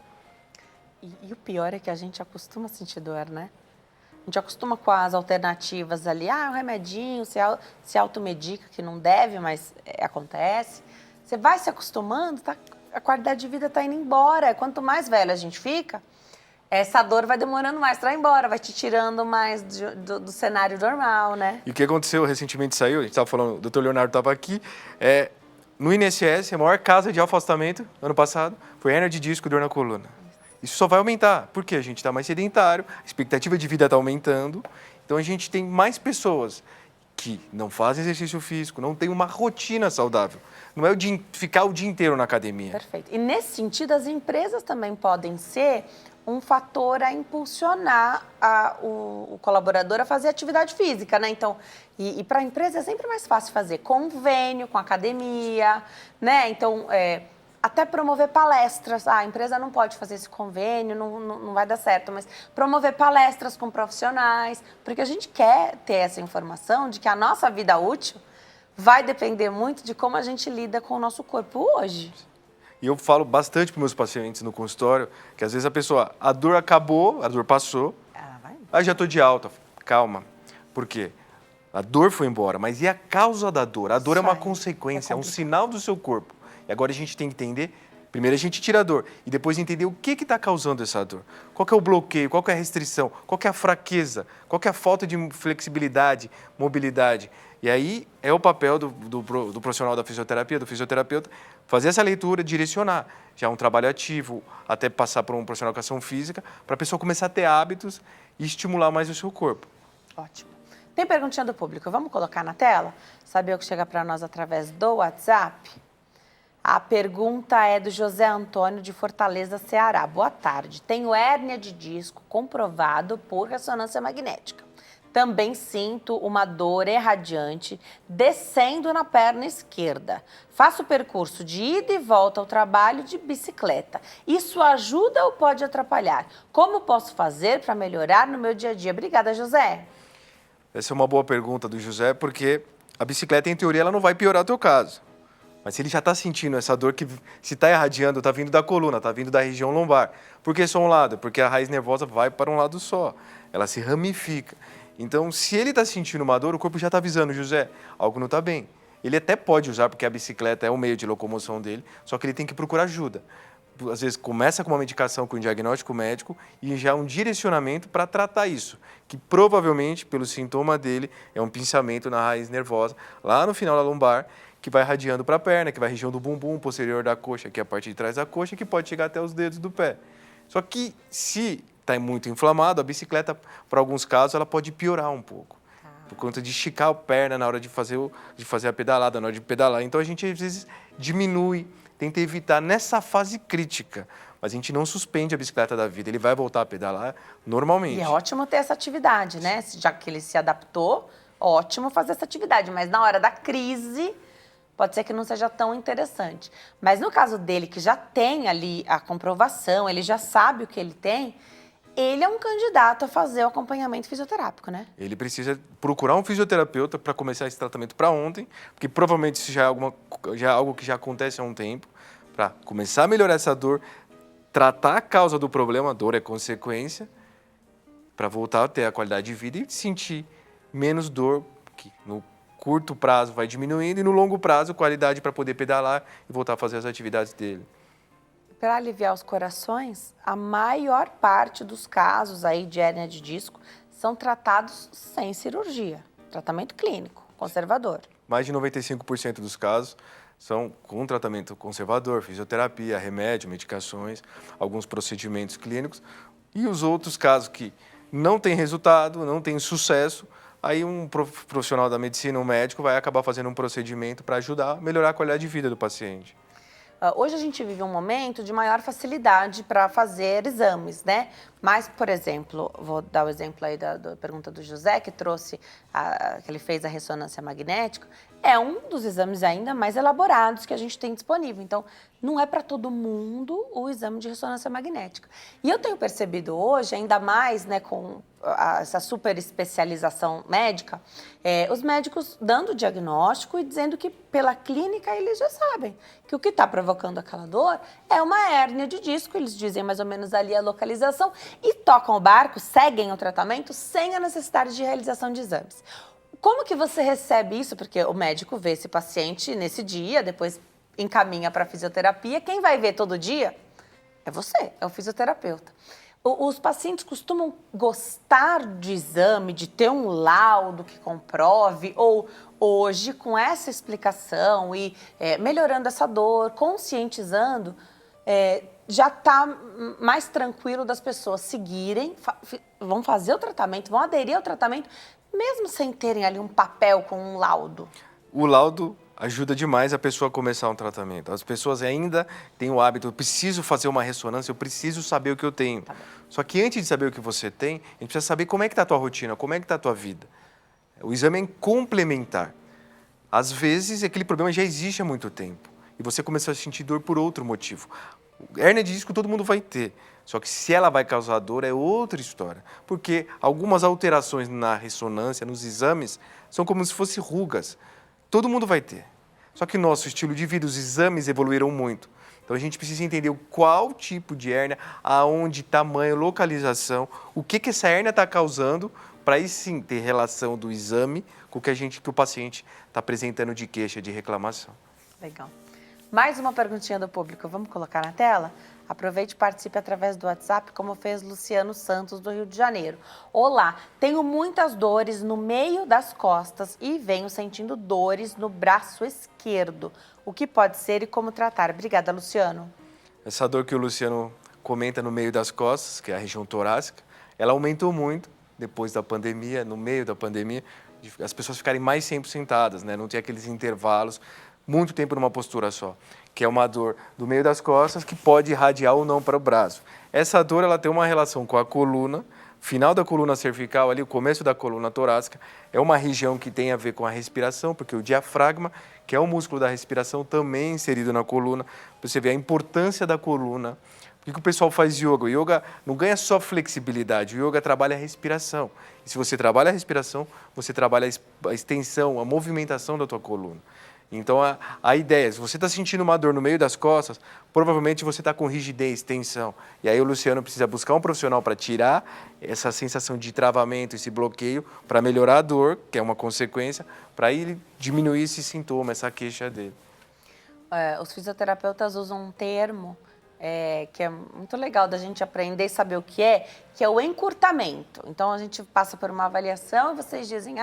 E o pior é que a gente acostuma a sentir dor, né? A gente acostuma com as alternativas ali, o remedinho, se automedica, que não deve, mas acontece. Você vai se acostumando, a qualidade de vida está indo embora. Quanto mais velho a gente fica, essa dor vai demorando mais para ir embora, vai te tirando mais do cenário normal, né? E o que aconteceu recentemente saiu, a gente estava falando, o doutor Leonardo estava aqui, no INSS, a maior causa de afastamento, ano passado, foi hernia de disco e dor na coluna. Isso só vai aumentar, porque a gente está mais sedentário, a expectativa de vida está aumentando, então a gente tem mais pessoas que não fazem exercício físico, não tem uma rotina saudável. Não é ficar o dia inteiro na academia. Perfeito. E nesse sentido, as empresas também podem ser um fator a impulsionar o colaborador a fazer atividade física, né? Então, e para a empresa é sempre mais fácil fazer convênio com a academia, né? Então, até promover palestras. A empresa não pode fazer esse convênio, não vai dar certo, mas promover palestras com profissionais, porque a gente quer ter essa informação de que a nossa vida útil vai depender muito de como a gente lida com o nosso corpo hoje. E eu falo bastante para meus pacientes no consultório que às vezes a pessoa, a dor acabou, a dor passou, já estou de alta. Calma. Por quê? A dor foi embora, mas e a causa da dor? A dor é uma consequência, é um sinal do seu corpo. E agora a gente tem que entender Primeiro a gente tira a dor e depois entender o que está causando essa dor. Qual que é o bloqueio, qual que é a restrição, qual que é a fraqueza, qual que é a falta de flexibilidade, mobilidade. E aí é o papel do profissional da fisioterapia, do fisioterapeuta, fazer essa leitura, direcionar. Já um trabalho ativo, até passar por um profissional de educação física, para a pessoa começar a ter hábitos e estimular mais o seu corpo. Ótimo. Tem perguntinha do público, vamos colocar na tela? Saber o que chega para nós através do WhatsApp? A pergunta é do José Antônio de Fortaleza, Ceará. Boa tarde. Tenho hérnia de disco comprovado por ressonância magnética. Também sinto uma dor irradiante descendo na perna esquerda. Faço o percurso de ida e volta ao trabalho de bicicleta. Isso ajuda ou pode atrapalhar? Como posso fazer para melhorar no meu dia a dia? Obrigada, José. Essa é uma boa pergunta do José, porque a bicicleta, em teoria, ela não vai piorar o teu caso. Mas se ele já está sentindo essa dor que, se está irradiando, está vindo da coluna, está vindo da região lombar. Por que só um lado? Porque a raiz nervosa vai para um lado só. Ela se ramifica. Então, se ele está sentindo uma dor, o corpo já está avisando, José, algo não está bem. Ele até pode usar, porque a bicicleta é o meio de locomoção dele, só que ele tem que procurar ajuda. Às vezes começa com uma medicação, com um diagnóstico médico e já um direcionamento para tratar isso, que provavelmente, pelo sintoma dele, é um pinçamento na raiz nervosa, lá no final da lombar, que vai irradiando para a perna, que vai região do bumbum, posterior da coxa, que é a parte de trás da coxa, que pode chegar até os dedos do pé. Só que se está muito inflamado, a bicicleta, para alguns casos, ela pode piorar um pouco. Por conta de esticar a perna na hora de fazer a pedalada, na hora de pedalar. Então a gente, às vezes, diminui, tenta evitar nessa fase crítica. Mas a gente não suspende a bicicleta da vida, ele vai voltar a pedalar normalmente. E é ótimo ter essa atividade, né? Já que ele se adaptou, ótimo fazer essa atividade. Mas na hora da crise, pode ser que não seja tão interessante. Mas no caso dele, que já tem ali a comprovação, ele já sabe o que ele tem, ele é um candidato a fazer o acompanhamento fisioterápico, né? Ele precisa procurar um fisioterapeuta para começar esse tratamento para ontem, porque provavelmente isso já é algo que já acontece há um tempo, para começar a melhorar essa dor, tratar a causa do problema, a dor é consequência, para voltar a ter a qualidade de vida e sentir menos dor, que no curto prazo vai diminuindo e no longo prazo qualidade para poder pedalar e voltar a fazer as atividades dele. Para aliviar os corações, a maior parte dos casos aí de hérnia de disco são tratados sem cirurgia, tratamento clínico, conservador. Mais de 95% dos casos são com tratamento conservador, fisioterapia, remédio, medicações, alguns procedimentos clínicos. E os outros casos que não têm resultado, não têm sucesso, aí um profissional da medicina, um médico, vai acabar fazendo um procedimento para ajudar a melhorar a qualidade de vida do paciente. Hoje a gente vive um momento de maior facilidade para fazer exames, né? Mas, por exemplo, vou dar o exemplo aí da pergunta do José, que trouxe, que ele fez a ressonância magnética, é um dos exames ainda mais elaborados que a gente tem disponível. Então, não é para todo mundo o exame de ressonância magnética. E eu tenho percebido hoje, ainda mais, né, com essa super especialização médica, os médicos dando diagnóstico e dizendo que pela clínica eles já sabem que o que está provocando aquela dor é uma hérnia de disco, eles dizem mais ou menos ali a localização e tocam o barco, seguem o tratamento sem a necessidade de realização de exames. Como que você recebe isso? Porque o médico vê esse paciente nesse dia, depois encaminha para a fisioterapia. Quem vai ver todo dia é você, é o fisioterapeuta. Os pacientes costumam gostar de exame, de ter um laudo que comprove, ou hoje, com essa explicação e melhorando essa dor, conscientizando, já está mais tranquilo das pessoas seguirem, vão fazer o tratamento, vão aderir ao tratamento, mesmo sem terem ali um papel com um laudo. O laudo ajuda demais a pessoa a começar um tratamento. As pessoas ainda têm o hábito, eu preciso fazer uma ressonância, eu preciso saber o que eu tenho. Tá bom. Só que antes de saber o que você tem, a gente precisa saber como é que está a tua rotina, como é que está a tua vida. O exame é complementar. Às vezes, aquele problema já existe há muito tempo e você começou a sentir dor por outro motivo. Hérnia de disco todo mundo vai ter, só que se ela vai causar dor é outra história, porque algumas alterações na ressonância, nos exames, são como se fossem rugas. Todo mundo vai ter. Só que nosso estilo de vida, os exames evoluíram muito. Então a gente precisa entender qual tipo de hérnia, aonde, tamanho, localização, o que essa hérnia está causando, para aí sim ter relação do exame com o que o paciente está apresentando de queixa, de reclamação. Legal. Mais uma perguntinha do público, vamos colocar na tela? Aproveite e participe através do WhatsApp, como fez Luciano Santos, do Rio de Janeiro. Olá, tenho muitas dores no meio das costas e venho sentindo dores no braço esquerdo. O que pode ser e como tratar? Obrigada, Luciano. Essa dor que o Luciano comenta no meio das costas, que é a região torácica, ela aumentou muito depois da pandemia, no meio da pandemia, as pessoas ficarem mais tempo sentadas, né? Não ter aqueles intervalos, muito tempo numa postura só, que é uma dor do meio das costas que pode irradiar ou não para o braço. Essa dor ela tem uma relação com a coluna, final da coluna cervical, ali o começo da coluna torácica, é uma região que tem a ver com a respiração, porque o diafragma, que é o músculo da respiração, também é inserido na coluna. Você vê a importância da coluna. Por que o pessoal faz yoga? O yoga não ganha só flexibilidade, o yoga trabalha a respiração. E se você trabalha a respiração, você trabalha a extensão, a movimentação da tua coluna. Então, a ideia, se você está sentindo uma dor no meio das costas, provavelmente você está com rigidez, tensão. E aí o Luciano precisa buscar um profissional para tirar essa sensação de travamento, esse bloqueio, para melhorar a dor, que é uma consequência, para ele diminuir esse sintoma, essa queixa dele. Os fisioterapeutas usam um termo que é muito legal da gente aprender e saber o que é o encurtamento. Então, a gente passa por uma avaliação e vocês dizem,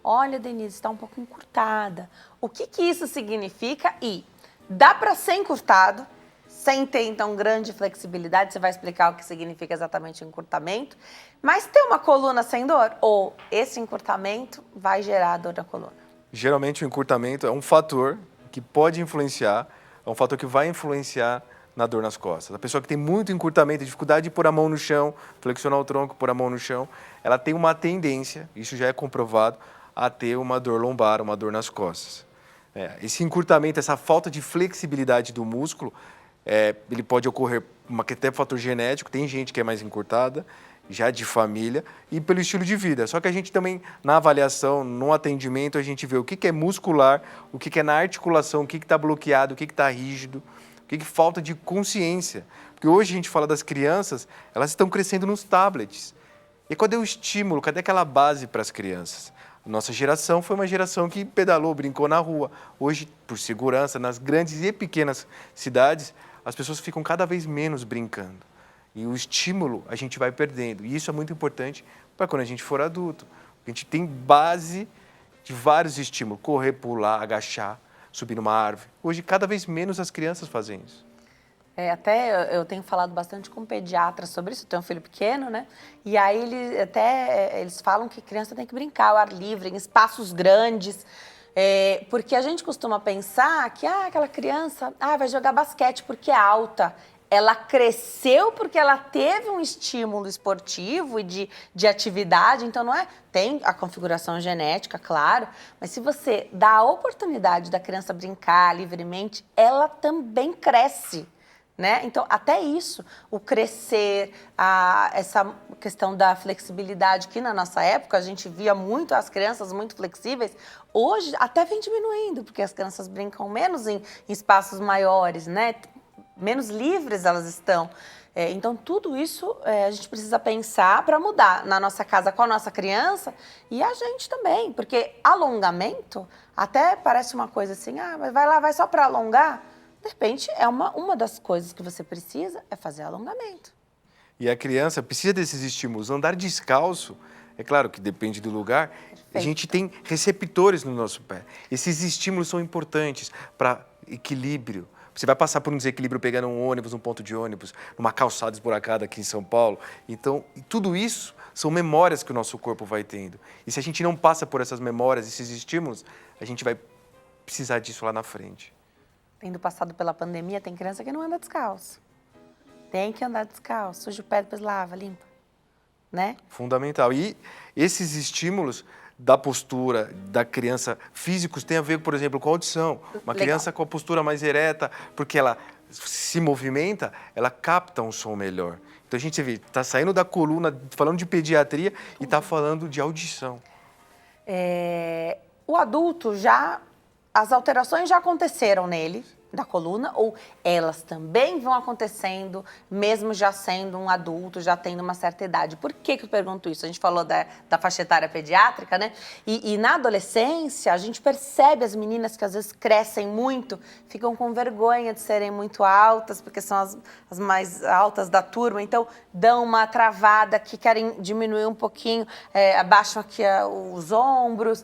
olha, Denise, está um pouco encurtada. O que isso significa? E dá para ser encurtado, sem ter, então, grande flexibilidade, você vai explicar o que significa exatamente o encurtamento, mas ter uma coluna sem dor? Ou esse encurtamento vai gerar dor na coluna? Geralmente, o encurtamento é um fator que pode influenciar, é um fator que vai influenciar na dor nas costas. A pessoa que tem muito encurtamento, dificuldade de pôr a mão no chão, flexionar o tronco, pôr a mão no chão, ela tem uma tendência, isso já é comprovado, a ter uma dor lombar, uma dor nas costas. Esse encurtamento, essa falta de flexibilidade do músculo, ele pode ocorrer até fator genético, tem gente que é mais encurtada, já de família, e pelo estilo de vida. Só que a gente também, na avaliação, no atendimento, a gente vê o que é muscular, o que é na articulação, o que está bloqueado, o que está rígido, o que falta de consciência. Porque hoje a gente fala das crianças, elas estão crescendo nos tablets. E cadê o estímulo? Cadê aquela base para as crianças? Nossa geração foi uma geração que pedalou, brincou na rua. Hoje, por segurança, nas grandes e pequenas cidades, as pessoas ficam cada vez menos brincando. E o estímulo a gente vai perdendo. E isso é muito importante para quando a gente for adulto. A gente tem base de vários estímulos. Correr, pular, agachar, subir numa árvore. Hoje, cada vez menos as crianças fazem isso. Até eu tenho falado bastante com pediatras sobre isso, eu tenho um filho pequeno, né? E aí eles falam que criança tem que brincar ao ar livre, em espaços grandes, porque a gente costuma pensar que aquela criança vai jogar basquete porque é alta. Ela cresceu porque ela teve um estímulo esportivo e de atividade, então não é... Tem a configuração genética, claro, mas se você dá a oportunidade da criança brincar livremente, ela também cresce, né? Então, até isso, o crescer, essa questão da flexibilidade, que na nossa época a gente via muito as crianças muito flexíveis, hoje até vem diminuindo, porque as crianças brincam menos em espaços maiores, né? Menos livres elas estão. Então, tudo isso a gente precisa pensar para mudar na nossa casa com a nossa criança e a gente também. Porque alongamento, até parece uma coisa assim, mas vai lá, vai só para alongar. De repente, uma das coisas que você precisa é fazer alongamento. E a criança precisa desses estímulos. Andar descalço, é claro que depende do lugar, perfeito. A gente tem receptores no nosso pé. Esses estímulos são importantes para equilíbrio. Você vai passar por um desequilíbrio pegando um ônibus, um ponto de ônibus, numa calçada esburacada aqui em São Paulo. Então, tudo isso são memórias que o nosso corpo vai tendo. E se a gente não passa por essas memórias, esses estímulos, a gente vai precisar disso lá na frente. Tendo passado pela pandemia, tem criança que não anda descalço. Tem que andar descalço, suja o pé, depois lava, limpa, né? Fundamental. E esses estímulos da postura da criança físicos tem a ver, por exemplo, com a audição. Uma criança com a postura mais ereta, porque ela se movimenta, ela capta um som melhor. Então a gente vê, está saindo da coluna, falando de pediatria e está falando de audição. O adulto as alterações já aconteceram nele, da coluna, ou elas também vão acontecendo, mesmo já sendo um adulto, já tendo uma certa idade? Por que eu pergunto isso? A gente falou da faixa etária pediátrica, né? E na adolescência, a gente percebe as meninas que às vezes crescem muito, ficam com vergonha de serem muito altas, porque são as mais altas da turma, então dão uma travada, que querem diminuir um pouquinho, abaixam aqui os ombros.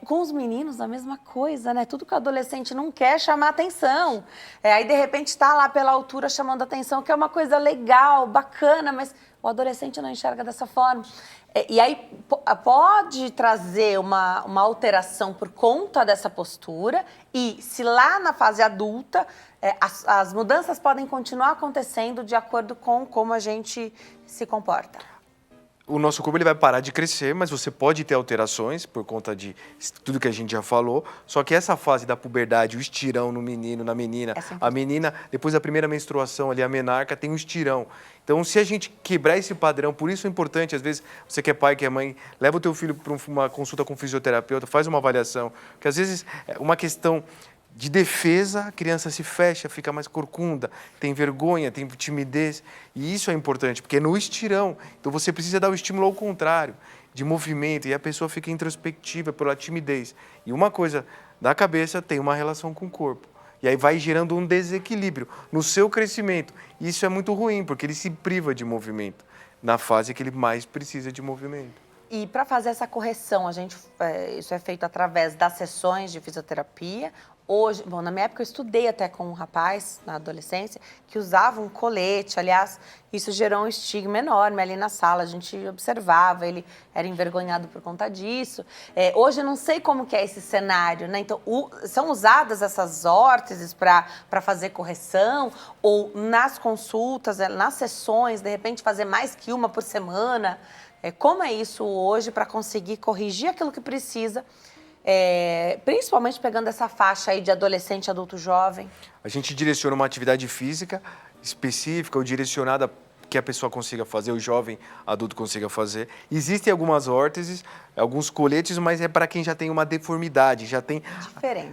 Com os meninos, a mesma coisa, né? Tudo que o adolescente não quer chamar atenção. Aí, de repente, está lá pela altura chamando atenção, que é uma coisa legal, bacana, mas o adolescente não enxerga dessa forma. E aí pode trazer uma alteração por conta dessa postura, e se lá na fase adulta, as mudanças podem continuar acontecendo de acordo com como a gente se comporta. O nosso corpo ele vai parar de crescer, mas você pode ter alterações por conta de tudo que a gente já falou. Só que essa fase da puberdade, o estirão no menino, na menina, a menina, depois da primeira menstruação ali, a menarca, tem um estirão. Então, se a gente quebrar esse padrão, por isso é importante, às vezes, você que é pai, que é mãe, leva o teu filho para uma consulta com um fisioterapeuta, faz uma avaliação, porque às vezes é uma questão de defesa, a criança se fecha, fica mais corcunda, tem vergonha, tem timidez. E isso é importante, porque é no estirão. Então você precisa dar o estímulo ao contrário, de movimento, e a pessoa fica introspectiva pela timidez. E uma coisa da cabeça tem uma relação com o corpo. E aí vai gerando um desequilíbrio no seu crescimento. E isso é muito ruim, porque ele se priva de movimento na fase que ele mais precisa de movimento. E para fazer essa correção, isso é feito através das sessões de fisioterapia. Hoje, bom, na minha época eu estudei até com um rapaz, na adolescência, que usava um colete. Aliás, isso gerou um estigma enorme ali na sala, a gente observava, ele era envergonhado por conta disso. Hoje eu não sei como que é esse cenário, né? Então, são usadas essas órteses para fazer correção, ou nas consultas, nas sessões, de repente fazer mais que uma por semana. Como é isso hoje para conseguir corrigir aquilo que precisa, principalmente pegando essa faixa aí de adolescente, adulto, jovem? A gente direciona uma atividade física específica ou direcionada que a pessoa consiga fazer, o jovem adulto consiga fazer. Existem algumas órteses, alguns coletes, mas é para quem já tem uma deformidade, já tem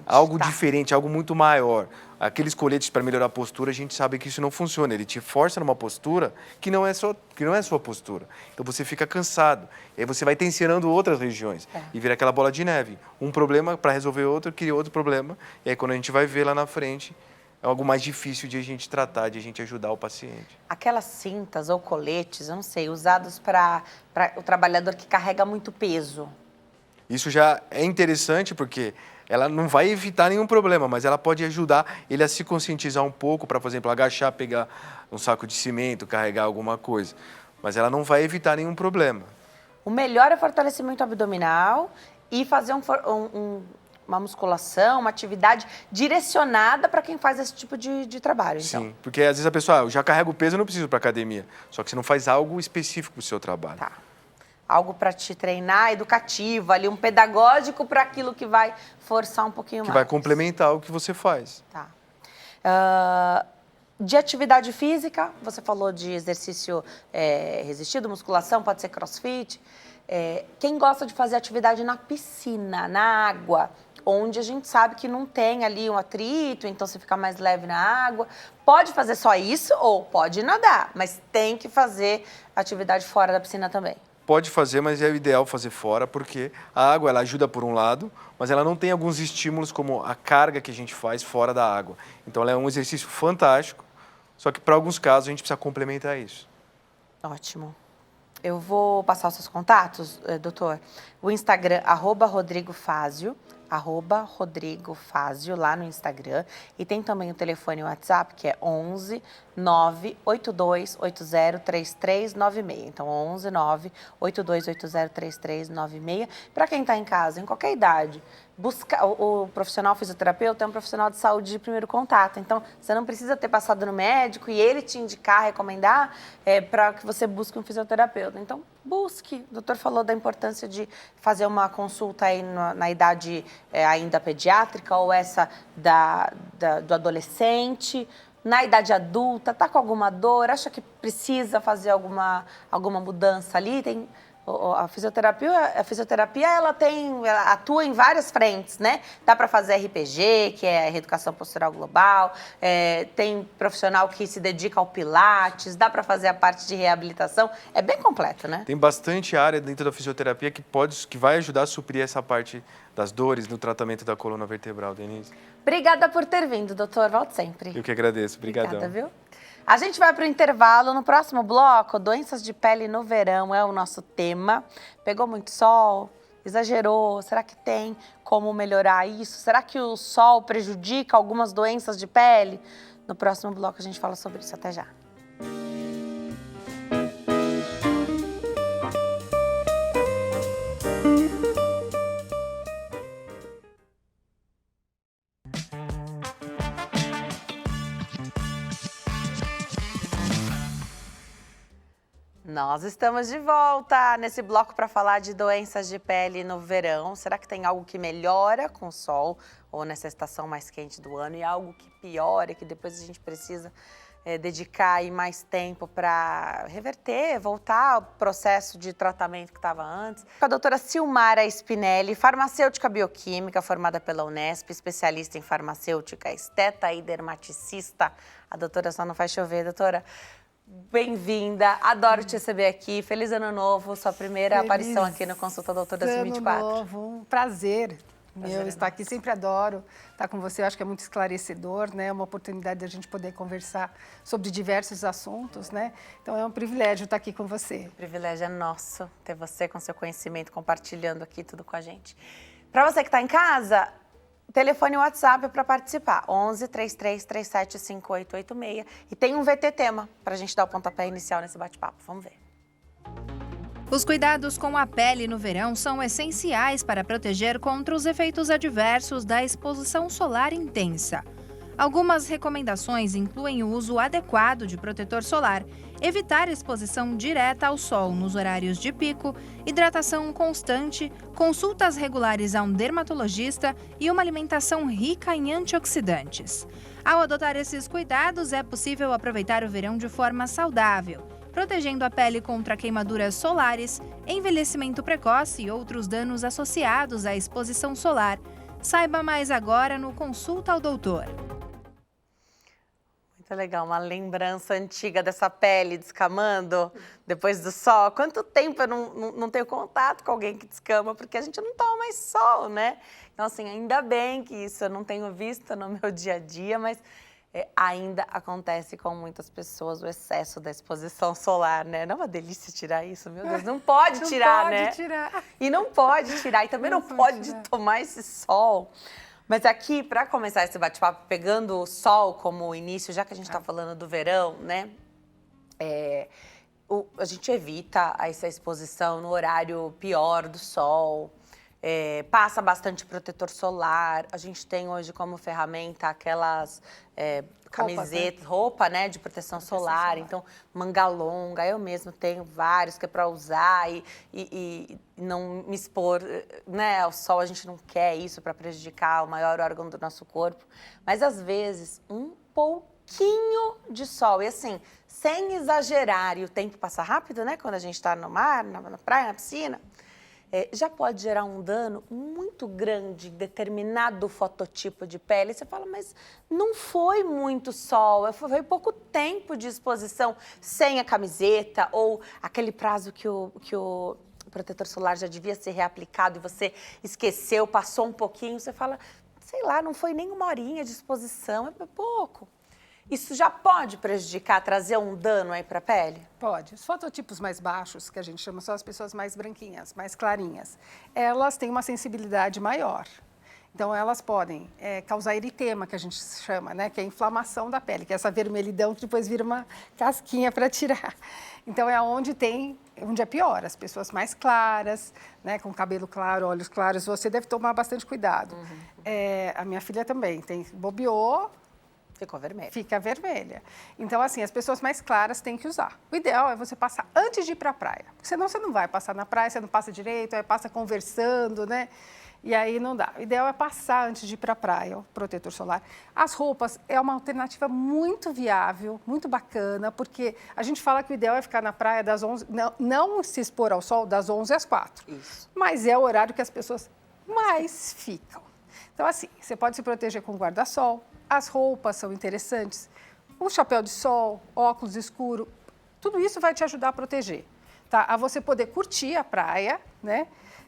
algo diferente, algo muito maior. Aqueles coletes para melhorar a postura, a gente sabe que isso não funciona. Ele te força numa postura que não é sua postura. Então você fica cansado. E aí você vai tensionando outras regiões e vira aquela bola de neve. Um problema para resolver outro, cria outro problema. E aí quando a gente vai ver lá na frente, é algo mais difícil de a gente tratar, de a gente ajudar o paciente. Aquelas cintas ou coletes, eu não sei, usados para o trabalhador que carrega muito peso. Isso já é interessante porque ela não vai evitar nenhum problema, mas ela pode ajudar ele a se conscientizar um pouco para, por exemplo, agachar, pegar um saco de cimento, carregar alguma coisa. Mas ela não vai evitar nenhum problema. O melhor é fortalecimento abdominal e fazer uma musculação, uma atividade direcionada para quem faz esse tipo de trabalho. Então. Sim, porque às vezes a pessoa, eu já carrego peso, eu não preciso para academia. Só que você não faz algo específico para o seu trabalho. Tá. Algo para te treinar, educativo, ali um pedagógico para aquilo que vai forçar um pouquinho mais. Que vai complementar o que você faz. Tá. De atividade física, você falou de exercício resistido, musculação, pode ser crossfit. Quem gosta de fazer atividade na piscina, na água, onde a gente sabe que não tem ali um atrito, então você fica mais leve na água, pode fazer só isso ou pode nadar, mas tem que fazer atividade fora da piscina também. Pode fazer, mas é o ideal fazer fora, porque a água ela ajuda por um lado, mas ela não tem alguns estímulos como a carga que a gente faz fora da água. Então ela é um exercício fantástico, só que para alguns casos a gente precisa complementar isso. Ótimo. Eu vou passar os seus contatos, doutor. O Instagram, @RodrigoFazio, @RodrigoFazio, lá no Instagram. E tem também o telefone e o WhatsApp, que é 11 98280 3396. Então, 11 98280 3396. Para quem está em casa, em qualquer idade, o profissional fisioterapeuta é um profissional de saúde de primeiro contato. Então, você não precisa ter passado no médico e ele te indicar, recomendar para que você busque um fisioterapeuta. Então, busque. O doutor falou da importância de fazer uma consulta aí na idade ainda pediátrica ou essa do adolescente. Na idade adulta, está com alguma dor, acha que precisa fazer alguma mudança ali? Tem A fisioterapia ela atua em várias frentes, né? Dá para fazer RPG, que é a reeducação postural global, tem profissional que se dedica ao pilates, dá para fazer a parte de reabilitação, é bem completo, né? Tem bastante área dentro da fisioterapia que vai ajudar a suprir essa parte das dores no tratamento da coluna vertebral, Denise. Obrigada por ter vindo, doutor. Volte sempre. Eu que agradeço. Obrigadão. Obrigada, viu? A gente vai para o intervalo. No próximo bloco, doenças de pele no verão é o nosso tema. Pegou muito sol? Exagerou? Será que tem como melhorar isso? Será que o sol prejudica algumas doenças de pele? No próximo bloco a gente fala sobre isso. Até já. Nós estamos de volta nesse bloco para falar de doenças de pele no verão. Será que tem algo que melhora com o sol ou nessa estação mais quente do ano e algo que piora, que depois a gente precisa dedicar aí mais tempo para reverter, voltar ao processo de tratamento que estava antes? Com a doutora Silmara Spinelli, farmacêutica bioquímica formada pela Unesp, especialista em farmacêutica, esteta e dermaticista. A doutora só não faz chover, doutora. Bem-vinda, adoro te receber aqui. Feliz Ano Novo, sua primeira aparição aqui no Consulta Doutor 2024. Ano Novo, um prazer meu estar aqui, sempre adoro estar com você, eu acho que é muito esclarecedor, né? É uma oportunidade de a gente poder conversar sobre diversos assuntos, né? Então é um privilégio estar aqui com você. O privilégio é nosso ter você com seu conhecimento, compartilhando aqui tudo com a gente. Para você que está em casa, telefone e WhatsApp para participar, 11 33 37 5886. E tem um VT tema para a gente dar o pontapé inicial nesse bate-papo. Vamos ver. Os cuidados com a pele no verão são essenciais para proteger contra os efeitos adversos da exposição solar intensa. Algumas recomendações incluem o uso adequado de protetor solar, evitar exposição direta ao sol nos horários de pico, hidratação constante, consultas regulares a um dermatologista e uma alimentação rica em antioxidantes. Ao adotar esses cuidados, é possível aproveitar o verão de forma saudável, protegendo a pele contra queimaduras solares, envelhecimento precoce e outros danos associados à exposição solar. Saiba mais agora no Consulta ao Doutor. Muito legal, uma lembrança antiga dessa pele descamando depois do sol. Quanto tempo eu não tenho contato com alguém que descama, porque a gente não toma mais sol, né? Então, assim, ainda bem que isso eu não tenho visto no meu dia a dia, mas ainda acontece com muitas pessoas o excesso da exposição solar, né? Não é uma delícia tirar isso, meu Deus, não pode tirar, né? Não pode tirar. E não pode tirar, e também não pode tomar esse sol. Mas aqui, para começar esse bate-papo, pegando o sol como início, já que a gente está falando do verão, né? A gente evita essa exposição no horário pior do sol, passa bastante protetor solar. A gente tem hoje como ferramenta aquelas camisetas, roupa, né, de proteção solar. Então, manga longa, eu mesmo tenho vários que é para usar e não me expor, né, ao sol. A gente não quer isso para prejudicar o maior órgão do nosso corpo. Mas, às vezes, um pouquinho de sol. E assim, sem exagerar, e o tempo passa rápido, né, quando a gente está no mar, na praia, na piscina, já pode gerar um dano muito grande em determinado fototipo de pele. Você fala, mas não foi muito sol, foi pouco tempo de exposição sem a camiseta ou aquele prazo que o protetor solar já devia ser reaplicado e você esqueceu, passou um pouquinho, você fala, sei lá, não foi nem uma horinha de exposição, é pouco. Isso já pode prejudicar, trazer um dano aí para a pele? Pode. Os fototipos mais baixos, que a gente chama, são as pessoas mais branquinhas, mais clarinhas. Elas têm uma sensibilidade maior. Então, elas podem causar eritema, que a gente chama, né? Que é a inflamação da pele, que é essa vermelhidão que depois vira uma casquinha para tirar. Então, é onde é pior. As pessoas mais claras, né? Com cabelo claro, olhos claros, você deve tomar bastante cuidado. A minha filha também bobeou, ficou vermelha. Fica vermelha. Então, assim, as pessoas mais claras têm que usar. O ideal é você passar antes de ir para a praia. Porque senão você não vai passar na praia, você não passa direito, aí passa conversando, né? E aí não dá. O ideal é passar antes de ir para a praia, o protetor solar. As roupas é uma alternativa muito viável, muito bacana, porque a gente fala que o ideal é ficar na praia das 11, não se expor ao sol das 11 às 4. Isso. Mas é o horário que as pessoas mais ficam. Então, assim, você pode se proteger com guarda-sol, as roupas são interessantes, o chapéu de sol, óculos escuro, tudo isso vai te ajudar a proteger, tá? A você poder curtir a praia, né?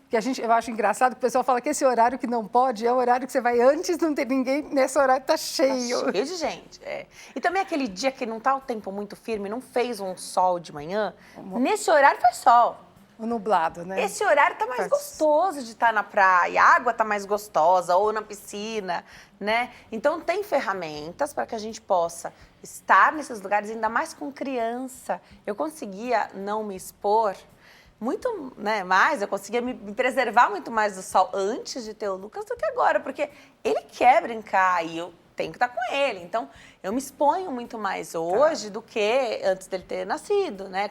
Que eu acho engraçado que o pessoal fala que esse horário que não pode é o horário que você vai antes, não tem ninguém, nesse horário tá cheio. Tá cheio de gente, é. E também aquele dia que não tá o tempo muito firme, não fez um sol de manhã, nesse horário faz sol. O nublado, né? Esse horário tá mais gostoso de estar na praia, a água tá mais gostosa, ou na piscina, né? Então tem ferramentas para que a gente possa estar nesses lugares, ainda mais com criança. Eu conseguia não me expor muito, né, mais, eu conseguia me preservar muito mais do sol antes de ter o Lucas do que agora, porque ele quer brincar e eu tenho que estar com ele. Então, eu me exponho muito mais hoje do que antes dele ter nascido, né?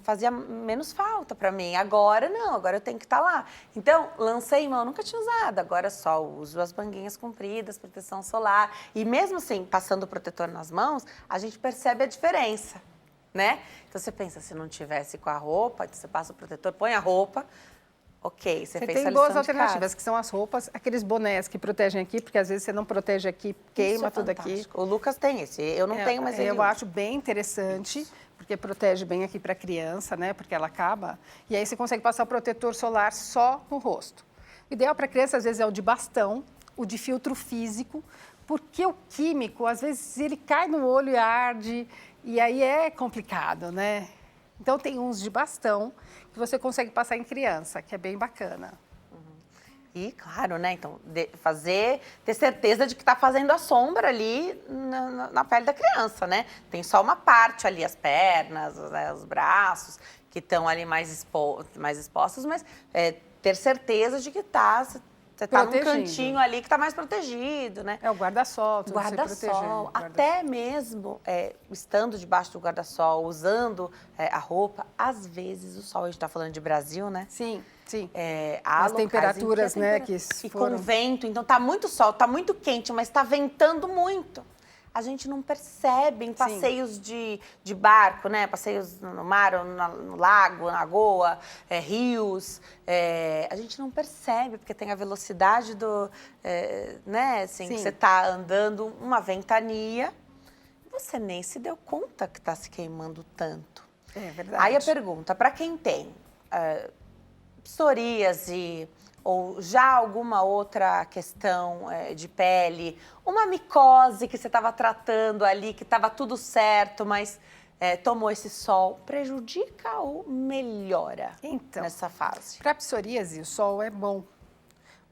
Fazia menos falta para mim. Agora não, agora eu tenho que estar lá. Então, lancei mão, nunca tinha usado. Agora só uso as manguinhas compridas, proteção solar. E mesmo assim, passando o protetor nas mãos, a gente percebe a diferença, né? Então, você pensa, se não tivesse com a roupa, então você passa o protetor, põe a roupa, ok, você fez a tem lição boas de alternativas, casa. que são as roupas, aqueles bonés que protegem aqui, porque às vezes você não protege aqui, queima tudo aqui. Fantástico. O Lucas tem esse, eu não tenho, mas ele Eu usa. acho bem interessante, porque protege bem aqui para a criança, né? Porque ela acaba. E aí você consegue passar o protetor solar só no rosto. O ideal para a criança, às vezes, é o de bastão, o de filtro físico, porque o químico, às vezes, ele cai no olho e arde, e aí é complicado, né? Então, tem uns de bastão que você consegue passar em criança, que é bem bacana. E, claro, né? Então, ter certeza de que está fazendo a sombra ali na pele da criança, né? Tem só uma parte ali, as pernas, os braços, que estão ali mais expostos, mas ter certeza de que você está num cantinho ali que está mais protegido, né? É o guarda-sol, tudo Guarda-sol, até mesmo estando debaixo do guarda-sol, usando a roupa, às vezes o sol, a gente está falando de Brasil, né? Sim, sim. Há As locais em temperaturas, a né, temperatura- que E foram... com vento, então tá muito sol, tá muito quente, mas tá ventando muito. A gente não percebe em passeios de barco, né? Passeios no mar, ou no lago, na lagoa, rios. A gente não percebe, porque tem a velocidade né? Assim, que você tá andando, uma ventania, você nem se deu conta que tá se queimando tanto. É verdade. Aí a pergunta, para quem tem psoríase ou já alguma outra questão de pele, uma micose que você estava tratando ali, que estava tudo certo, mas tomou esse sol, prejudica ou melhora nessa fase? Para a psoríase, o sol é bom,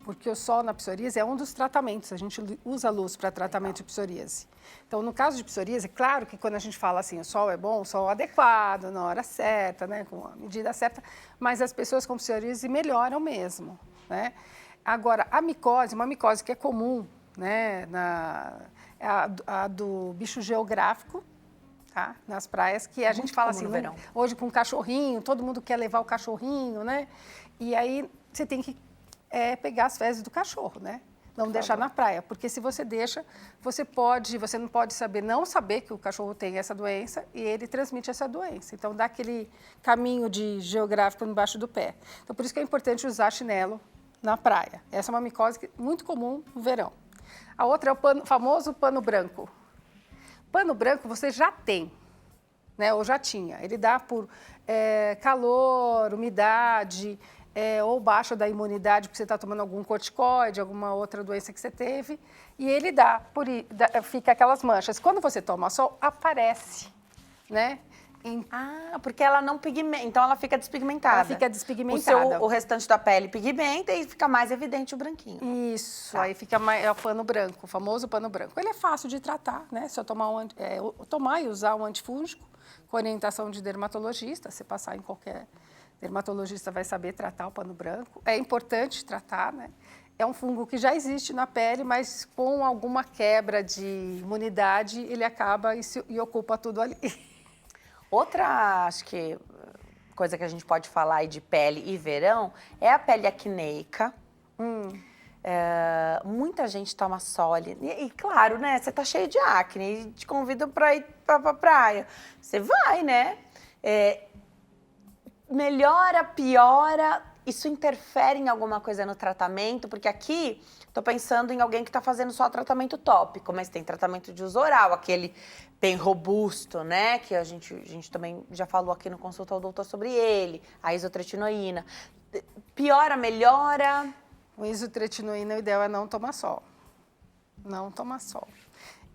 porque o sol na psoríase é um dos tratamentos, a gente usa a luz para tratamento de psoríase. Então, no caso de psoríase, claro que quando a gente fala assim, o sol é bom, o sol adequado, na hora certa, né, com a medida certa, mas as pessoas com psoríase melhoram mesmo, né? Agora, a micose, uma micose que é comum, né, é a do bicho geográfico, tá? Nas praias, que a gente fala assim, no verão. Hoje com o cachorrinho, todo mundo quer levar o cachorrinho, né? E aí você tem que pegar as fezes do cachorro, né? Não deixar na praia, porque se você deixa, você não pode não saber que o cachorro tem essa doença e ele transmite essa doença. Então, dá aquele caminho geográfico embaixo do pé. Então, por isso que é importante usar chinelo na praia. Essa é uma micose muito comum no verão. A outra é o famoso pano branco. Pano branco você já tem, né? Ou já tinha. Ele dá por calor, umidade, ou baixa da imunidade, porque você está tomando algum corticoide, alguma outra doença que você teve, e ele fica aquelas manchas. Quando você toma sol, aparece, né? Porque ela não pigmenta, então ela fica despigmentada. Ela fica despigmentada. O restante da pele pigmenta e fica mais evidente o branquinho. Isso, aí fica o pano branco, o famoso pano branco. Ele é fácil de tratar, né? Só tomar e usar um antifúngico com orientação de dermatologista, se passar em qualquer dermatologista vai saber tratar o pano branco. É importante tratar, né? É um fungo que já existe na pele, mas com alguma quebra de imunidade, ele acaba e ocupa tudo ali. Outra, acho que, coisa que a gente pode falar aí de pele e verão é a pele acneica, Muita gente toma sol e claro, né? Você tá cheio de acne e te convidam pra ir pra praia. Você vai, né? Melhora, piora, isso interfere em alguma coisa no tratamento? Porque aqui, tô pensando em alguém que tá fazendo só tratamento tópico, mas tem tratamento de uso oral, aquele bem robusto, né? Que a gente também já falou aqui no Consulta ao Doutor sobre ele, a isotretinoína. Piora, melhora? O isotretinoína, o ideal é não tomar sol. Não tomar sol.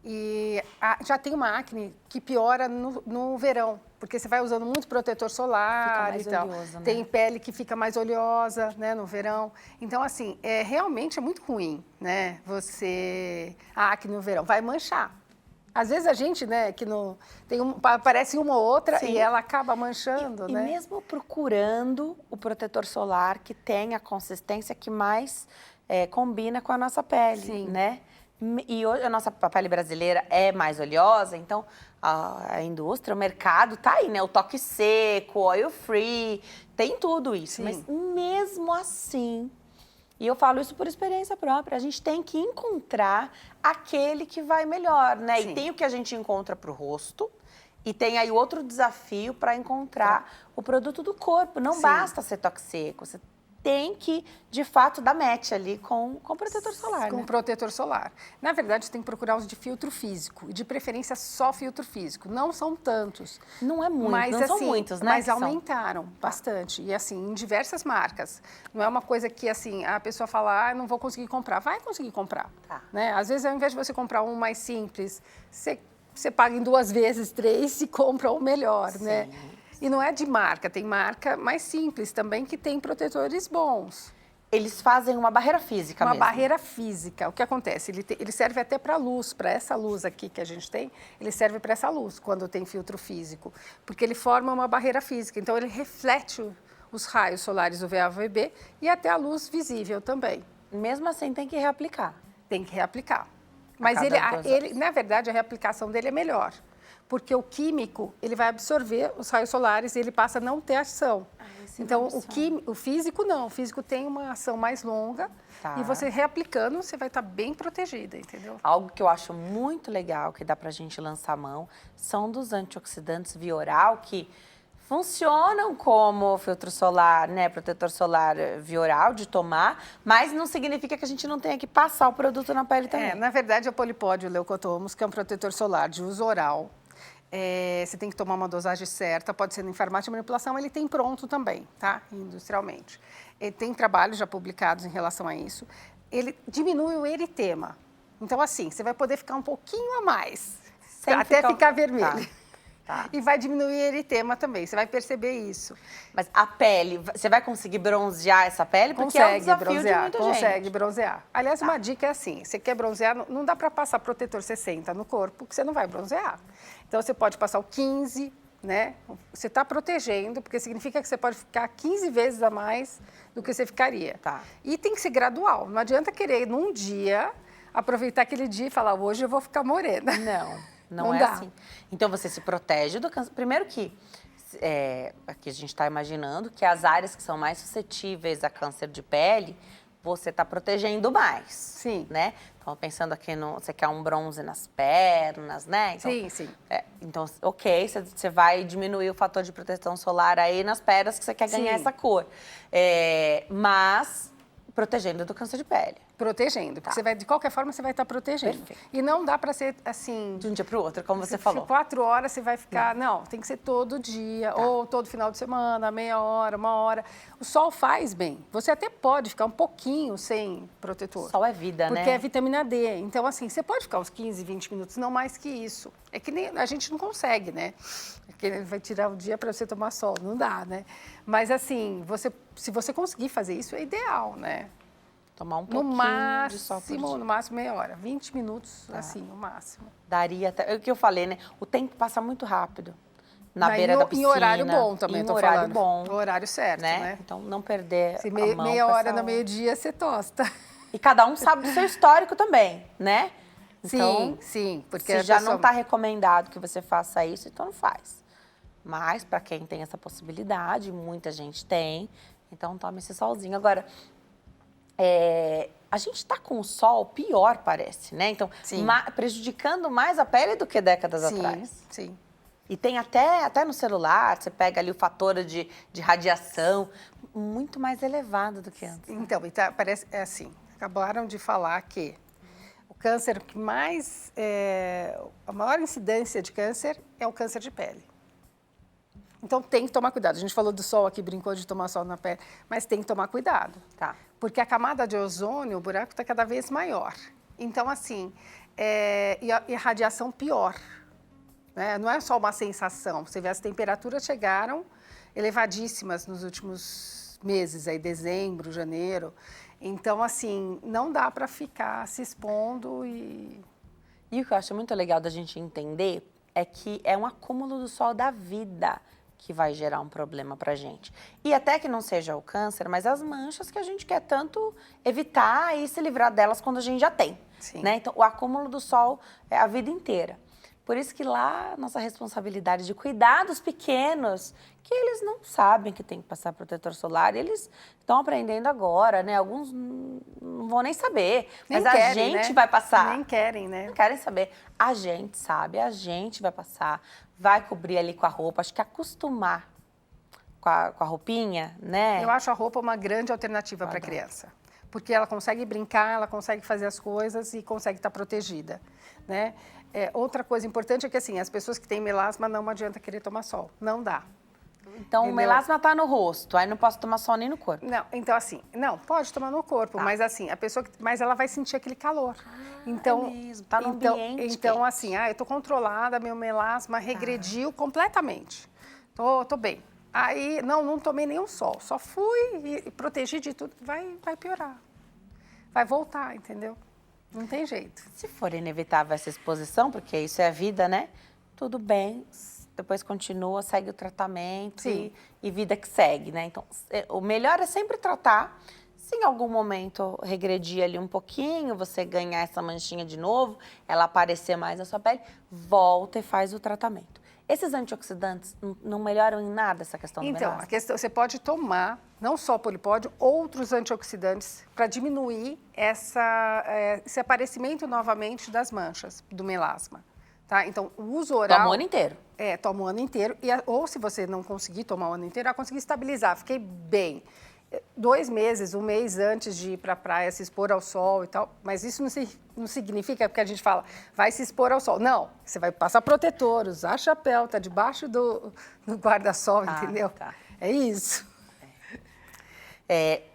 E já tem uma acne que piora no verão, porque você vai usando muito protetor solar mais e tal. oleoso, né? Tem pele que fica mais oleosa, né, no verão. Então, assim, realmente é muito ruim, né, a acne no verão. Vai manchar. Às vezes a gente, né, que não aparece uma ou outra Sim. e ela acaba manchando, né? E mesmo procurando o protetor solar que tem a consistência que mais combina com a nossa pele, Sim. né? E hoje a nossa pele brasileira é mais oleosa, então a indústria, o mercado tá aí, né? O toque seco, oil free, tem tudo isso. Sim. Mas mesmo assim, e eu falo isso por experiência própria, a gente tem que encontrar aquele que vai melhor, né? Sim. E tem o que a gente encontra pro rosto, e tem aí outro desafio para encontrar o produto do corpo. Não Sim. basta ser toque seco, você tem que, de fato, dar match ali com o protetor solar, Com né? protetor solar. Na verdade, você tem que procurar os de filtro físico, e de preferência só filtro físico. Não são tantos. Não é muito, Mas, não são assim, muitos, né? Mas que são. aumentaram bastante. E assim, em diversas marcas. Não é uma coisa que assim, a pessoa fala, não vou conseguir comprar. Vai conseguir comprar. Tá. Né? Às vezes, ao invés de você comprar um mais simples, você paga em 2 vezes, 3 e compra o melhor, né? E não é de marca, tem marca mais simples também que tem protetores bons. Eles fazem uma barreira física Uma mesmo. barreira física. O que acontece? Ele serve até para luz, para essa luz aqui que a gente tem, ele serve para essa luz quando tem filtro físico, porque ele forma uma barreira física. Então ele reflete os raios solares UVA, UVB e até a luz visível também. Mesmo assim, tem que reaplicar. Tem que reaplicar. Mas cada 2 horas. na verdade, a reaplicação dele é melhor, porque o químico ele vai absorver os raios solares e ele passa a não ter ação. Então, o físico não. O físico tem uma ação mais longa Tá. e você reaplicando, você vai estar bem protegida, entendeu? Algo que eu acho muito legal, que dá pra gente lançar a mão, são dos antioxidantes via oral, que funcionam como filtro solar, né, protetor solar via oral, de tomar, mas não significa que a gente não tenha que passar o produto na pele também. Na verdade, é o polipódio leucotomos, que é um protetor solar de uso oral. Você tem que tomar uma dosagem certa, pode ser em farmácia de manipulação, ele tem pronto também, tá? Industrialmente. Tem trabalhos já publicados em relação a isso. Ele diminui o eritema. Então, assim, você vai poder ficar um pouquinho a mais, até ficar vermelho. Tá. E vai diminuir o eritema também, você vai perceber isso. Mas a pele, você vai conseguir bronzear essa pele? Porque é um desafio de muita gente. Consegue bronzear. Aliás, uma dica é assim, você quer bronzear, não dá para passar protetor 60 no corpo, que você não vai bronzear. Então, você pode passar o 15, né? Você está protegendo, porque significa que você pode ficar 15 vezes a mais do que você ficaria. Tá. E tem que ser gradual, não adianta querer, num dia, aproveitar aquele dia e falar, hoje eu vou ficar morena. Não é dá. assim. Então, você se protege do câncer. Primeiro que, aqui a gente está imaginando que as áreas que são mais suscetíveis a câncer de pele, você está protegendo mais. Sim. Né? Então, pensando aqui você quer um bronze nas pernas, né? Então, Sim. Então, ok, você vai diminuir o fator de proteção solar aí nas pernas que você quer ganhar Sim. essa cor. Mas protegendo do câncer de pele. Protegendo, porque você vai, de qualquer forma, você vai estar protegendo. Perfeito. E não dá para ser assim... De um dia para o outro, como você falou. 4 horas você vai ficar... Não, tem que ser todo dia, ou todo final de semana, meia hora, 1 hora. O sol faz bem. Você até pode ficar um pouquinho sem protetor. Sol é vida, né? Porque é vitamina D. Então, assim, você pode ficar uns 15, 20 minutos, não mais que isso. É que nem a gente não consegue, né? Porque ele vai tirar o dia para você tomar sol. Não dá, né? Mas, assim, se você conseguir fazer isso, é ideal, né? Tomar um pouquinho de sol por dia. No máximo meia hora. 20 minutos, assim, no máximo. Daria até... É o que eu falei, né? O tempo passa muito rápido. Na beira da piscina. Em horário bom também, em tô horário falando. bom. No horário certo, né? Então, não perder Se a mão meia com hora essa no meio-dia, você tosta. E cada um sabe do seu histórico também, né? Então, sim. Porque se a já pessoa... não está recomendado que você faça isso, então não faz. Mas, para quem tem essa possibilidade, muita gente tem, então tome esse solzinho. Agora, a gente está com o sol pior, parece, né? Então, Sim. prejudicando mais a pele do que décadas atrás. Sim. E tem até no celular, você pega ali o fator de radiação, muito mais elevado do que antes. Então, parece assim, acabaram de falar que o câncer que mais, a maior incidência de câncer é o câncer de pele. Então, tem que tomar cuidado. A gente falou do sol aqui, brincou de tomar sol na pele, mas tem que tomar cuidado. Tá. Porque a camada de ozônio, o buraco está cada vez maior. Então, assim, e a radiação pior. Né? Não é só uma sensação. Você vê, as temperaturas chegaram elevadíssimas nos últimos meses, aí dezembro, janeiro. Então, assim, não dá para ficar se expondo e... E o que eu acho muito legal da gente entender é que é um acúmulo do sol da vida que vai gerar um problema pra gente. E até que não seja o câncer, mas as manchas que a gente quer tanto evitar e se livrar delas quando a gente já tem. Sim. Né? Então, o acúmulo do sol é a vida inteira. Por isso que lá, nossa responsabilidade de cuidar dos pequenos, que eles não sabem que tem que passar protetor solar, e eles estão aprendendo agora, né? Alguns não vão nem saber, Nem mas querem, a gente né? vai passar. Nem querem, né? Não querem saber. A gente sabe, a gente vai passar, vai cobrir ali com a roupa, acho que acostumar com a roupinha, né? Eu acho a roupa uma grande alternativa para a criança. Porque ela consegue brincar, ela consegue fazer as coisas e consegue estar protegida, né? Outra coisa importante é que, assim, as pessoas que têm melasma não adianta querer tomar sol. Não dá. Então, o Entendeu? melasma tá no rosto, aí não posso tomar sol nem no corpo. Não, então assim, não, pode tomar no corpo, mas assim, a pessoa mas ela vai sentir aquele calor. Então, é mesmo, tá no então, ambiente então quente. assim, eu tô controlada, meu melasma regrediu completamente. Tô bem. Aí, não tomei nenhum sol, só fui e protegi de tudo, vai piorar. Vai voltar, entendeu? Não tem jeito. Se for inevitável essa exposição, porque isso é a vida, né? Tudo bem, depois continua, segue o tratamento e vida que segue, né? Então, o melhor é sempre tratar. Se em algum momento regredir ali um pouquinho, você ganhar essa manchinha de novo, ela aparecer mais na sua pele, volta e faz o tratamento. Esses antioxidantes não melhoram em nada essa questão do Então, melasma? a questão, você pode tomar, não só polipódio, outros antioxidantes para diminuir esse aparecimento novamente das manchas do melasma. Tá? Então, o uso oral... Toma o ano inteiro. Toma o ano inteiro. Ou se você não conseguir tomar o ano inteiro, conseguir estabilizar. Fiquei bem. 2 meses, 1 mês antes de ir para a praia, se expor ao sol e tal. Mas isso não significa, porque a gente fala, vai se expor ao sol. Não, você vai passar protetor, usar chapéu, tá debaixo do guarda-sol, entendeu? Tá. É isso.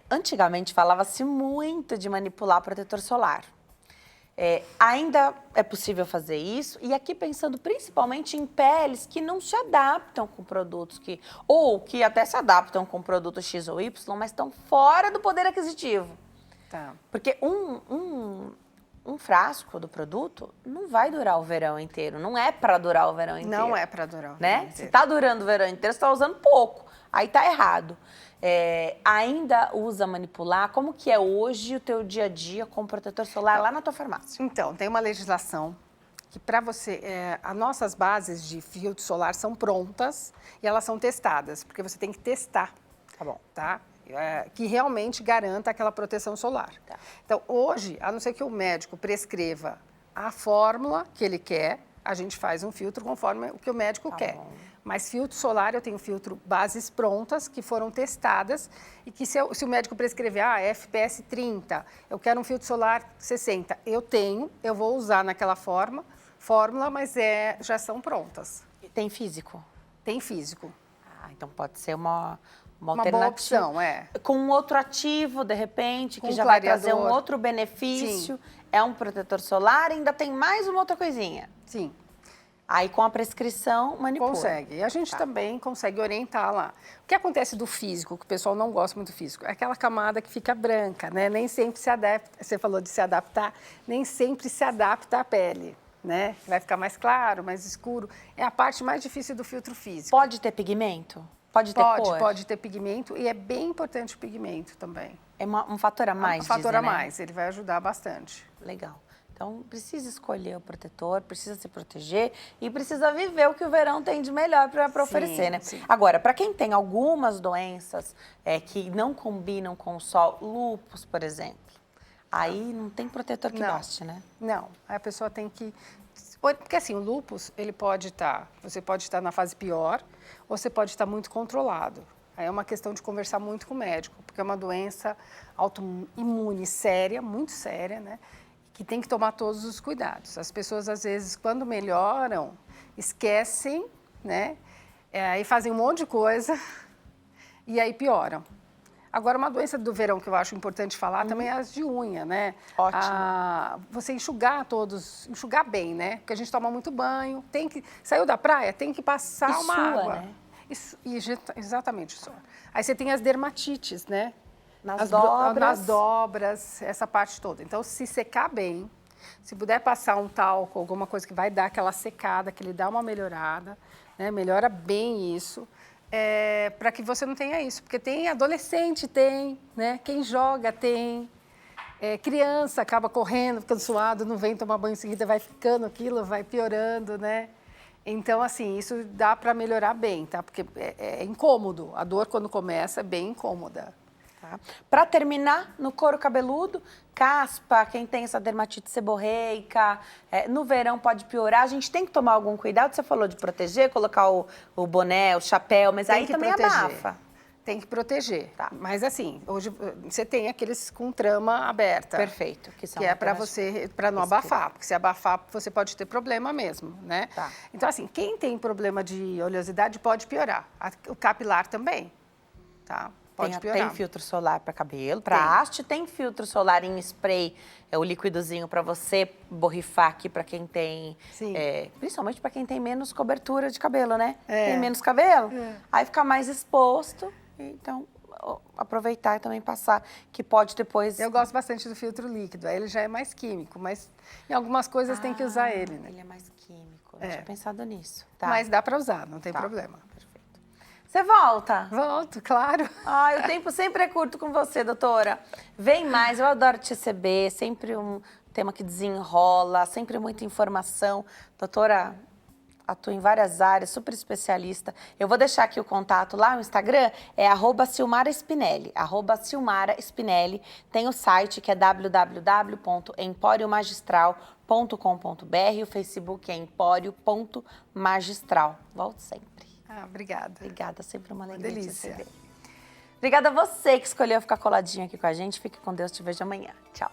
Antigamente falava-se muito de manipular protetor solar. Ainda é possível fazer isso, e aqui pensando principalmente em peles que não se adaptam com produtos ou que até se adaptam com produtos X ou Y, mas estão fora do poder aquisitivo. Tá. Porque um frasco do produto não vai durar o verão inteiro, não é para durar o verão inteiro. Não é para durar o verão Né? inteiro. Se tá durando o verão inteiro, você tá usando pouco, aí tá errado. Ainda usa manipular? Como que é hoje o teu dia a dia com protetor solar lá na tua farmácia? Então, tem uma legislação que para você... as nossas bases de filtro solar são prontas e elas são testadas, porque você tem que testar, Tá bom. tá? Que realmente garanta aquela proteção solar. Tá. Então, hoje, a não ser que o médico prescreva a fórmula que ele quer, a gente faz um filtro conforme o que o médico quer. bom. Mas filtro solar, eu tenho filtro bases prontas, que foram testadas, e que se o médico prescrever, FPS 30, eu quero um filtro solar 60, eu vou usar naquela fórmula, mas já são prontas. E tem físico? Tem físico. Então pode ser uma Uma alternativa. boa opção, Com um outro ativo, de repente, que Com já vai trazer um clareador. outro benefício. É um protetor solar, ainda tem mais uma outra coisinha. Sim. Aí, com a prescrição, manipula. Consegue. E a gente também consegue orientar lá. O que acontece do físico, que o pessoal não gosta muito do físico, é aquela camada que fica branca, né? Nem sempre se adapta, você falou de se adaptar, nem sempre se adapta à pele, né? Vai ficar mais claro, mais escuro. É a parte mais difícil do filtro físico. Pode ter pigmento? Pode ter cor? Pode ter pigmento e é bem importante o pigmento também. É um fator a mais, Um fator dizem, a né? mais, ele vai ajudar bastante. Legal. Então, precisa escolher o protetor, precisa se proteger e precisa viver o que o verão tem de melhor para oferecer, né? Sim. Agora, para quem tem algumas doenças que não combinam com o sol, lúpus, por exemplo, aí não tem protetor que baste, né? Não, a pessoa tem que... Porque assim, o lúpus, ele pode estar... Você pode estar na fase pior ou você pode estar muito controlado. Aí é uma questão de conversar muito com o médico, porque é uma doença autoimune séria, muito séria, né? Que tem que tomar todos os cuidados. As pessoas, às vezes, quando melhoram, esquecem, né? Aí fazem um monte de coisa e aí pioram. Agora, uma doença do verão que eu acho importante falar também é as de unha, né? Ótimo. Você enxugar bem, né? Porque a gente toma muito banho, saiu da praia, tem que passar E uma sua, água. né? Exatamente, sua. Aí você tem as dermatites, né? Nas dobras. Nas dobras, essa parte toda. Então, se secar bem, se puder passar um talco, alguma coisa que vai dar aquela secada, que ele dá uma melhorada, né? Melhora bem isso. Para que você não tenha isso, porque tem adolescente, né? Quem joga tem, criança acaba correndo, ficando suado, não vem tomar banho em seguida, vai ficando aquilo, vai piorando, né? Então, assim, isso dá para melhorar bem, tá? Porque é incômodo, a dor quando começa é bem incômoda. Tá? Para terminar, no couro cabeludo, caspa, quem tem essa dermatite seborreica, no verão pode piorar. A gente tem que tomar algum cuidado. Você falou de proteger, colocar o boné, o chapéu, mas aí também abafa. Tem que proteger. Tá. Mas assim, hoje você tem aqueles com trama aberta. Perfeito. Que é para não abafar, porque se abafar você pode ter problema mesmo, né? Tá. Então assim, quem tem problema de oleosidade pode piorar. O capilar também, tá? Pode piorar. Tem filtro solar para cabelo, para haste, tem filtro solar em spray, o liquidozinho para você borrifar aqui para quem tem, principalmente para quem tem menos cobertura de cabelo, né? Tem menos cabelo, aí fica mais exposto, então aproveitar e também passar, que pode depois... Eu gosto bastante do filtro líquido, aí ele já é mais químico, mas em algumas coisas tem que usar ele, né? Ele é mais químico, eu tinha pensado nisso. Tá. Mas dá para usar, não tem problema. Você volta? Volto, claro. Ai, o tempo sempre é curto com você, doutora. Vem mais, eu adoro te receber, sempre um tema que desenrola, sempre muita informação. Doutora, atua em várias áreas, super especialista. Eu vou deixar aqui o contato lá no Instagram, é @SilmaraSpinelli, @SilmaraSpinelli. Tem o site que é www.emporiomagistral.com.br, o Facebook é empório.magistral. Volto sempre. Obrigada. Obrigada, sempre uma alegria. Delícia. Obrigada a você que escolheu ficar coladinho aqui com a gente. Fique com Deus, te vejo amanhã. Tchau.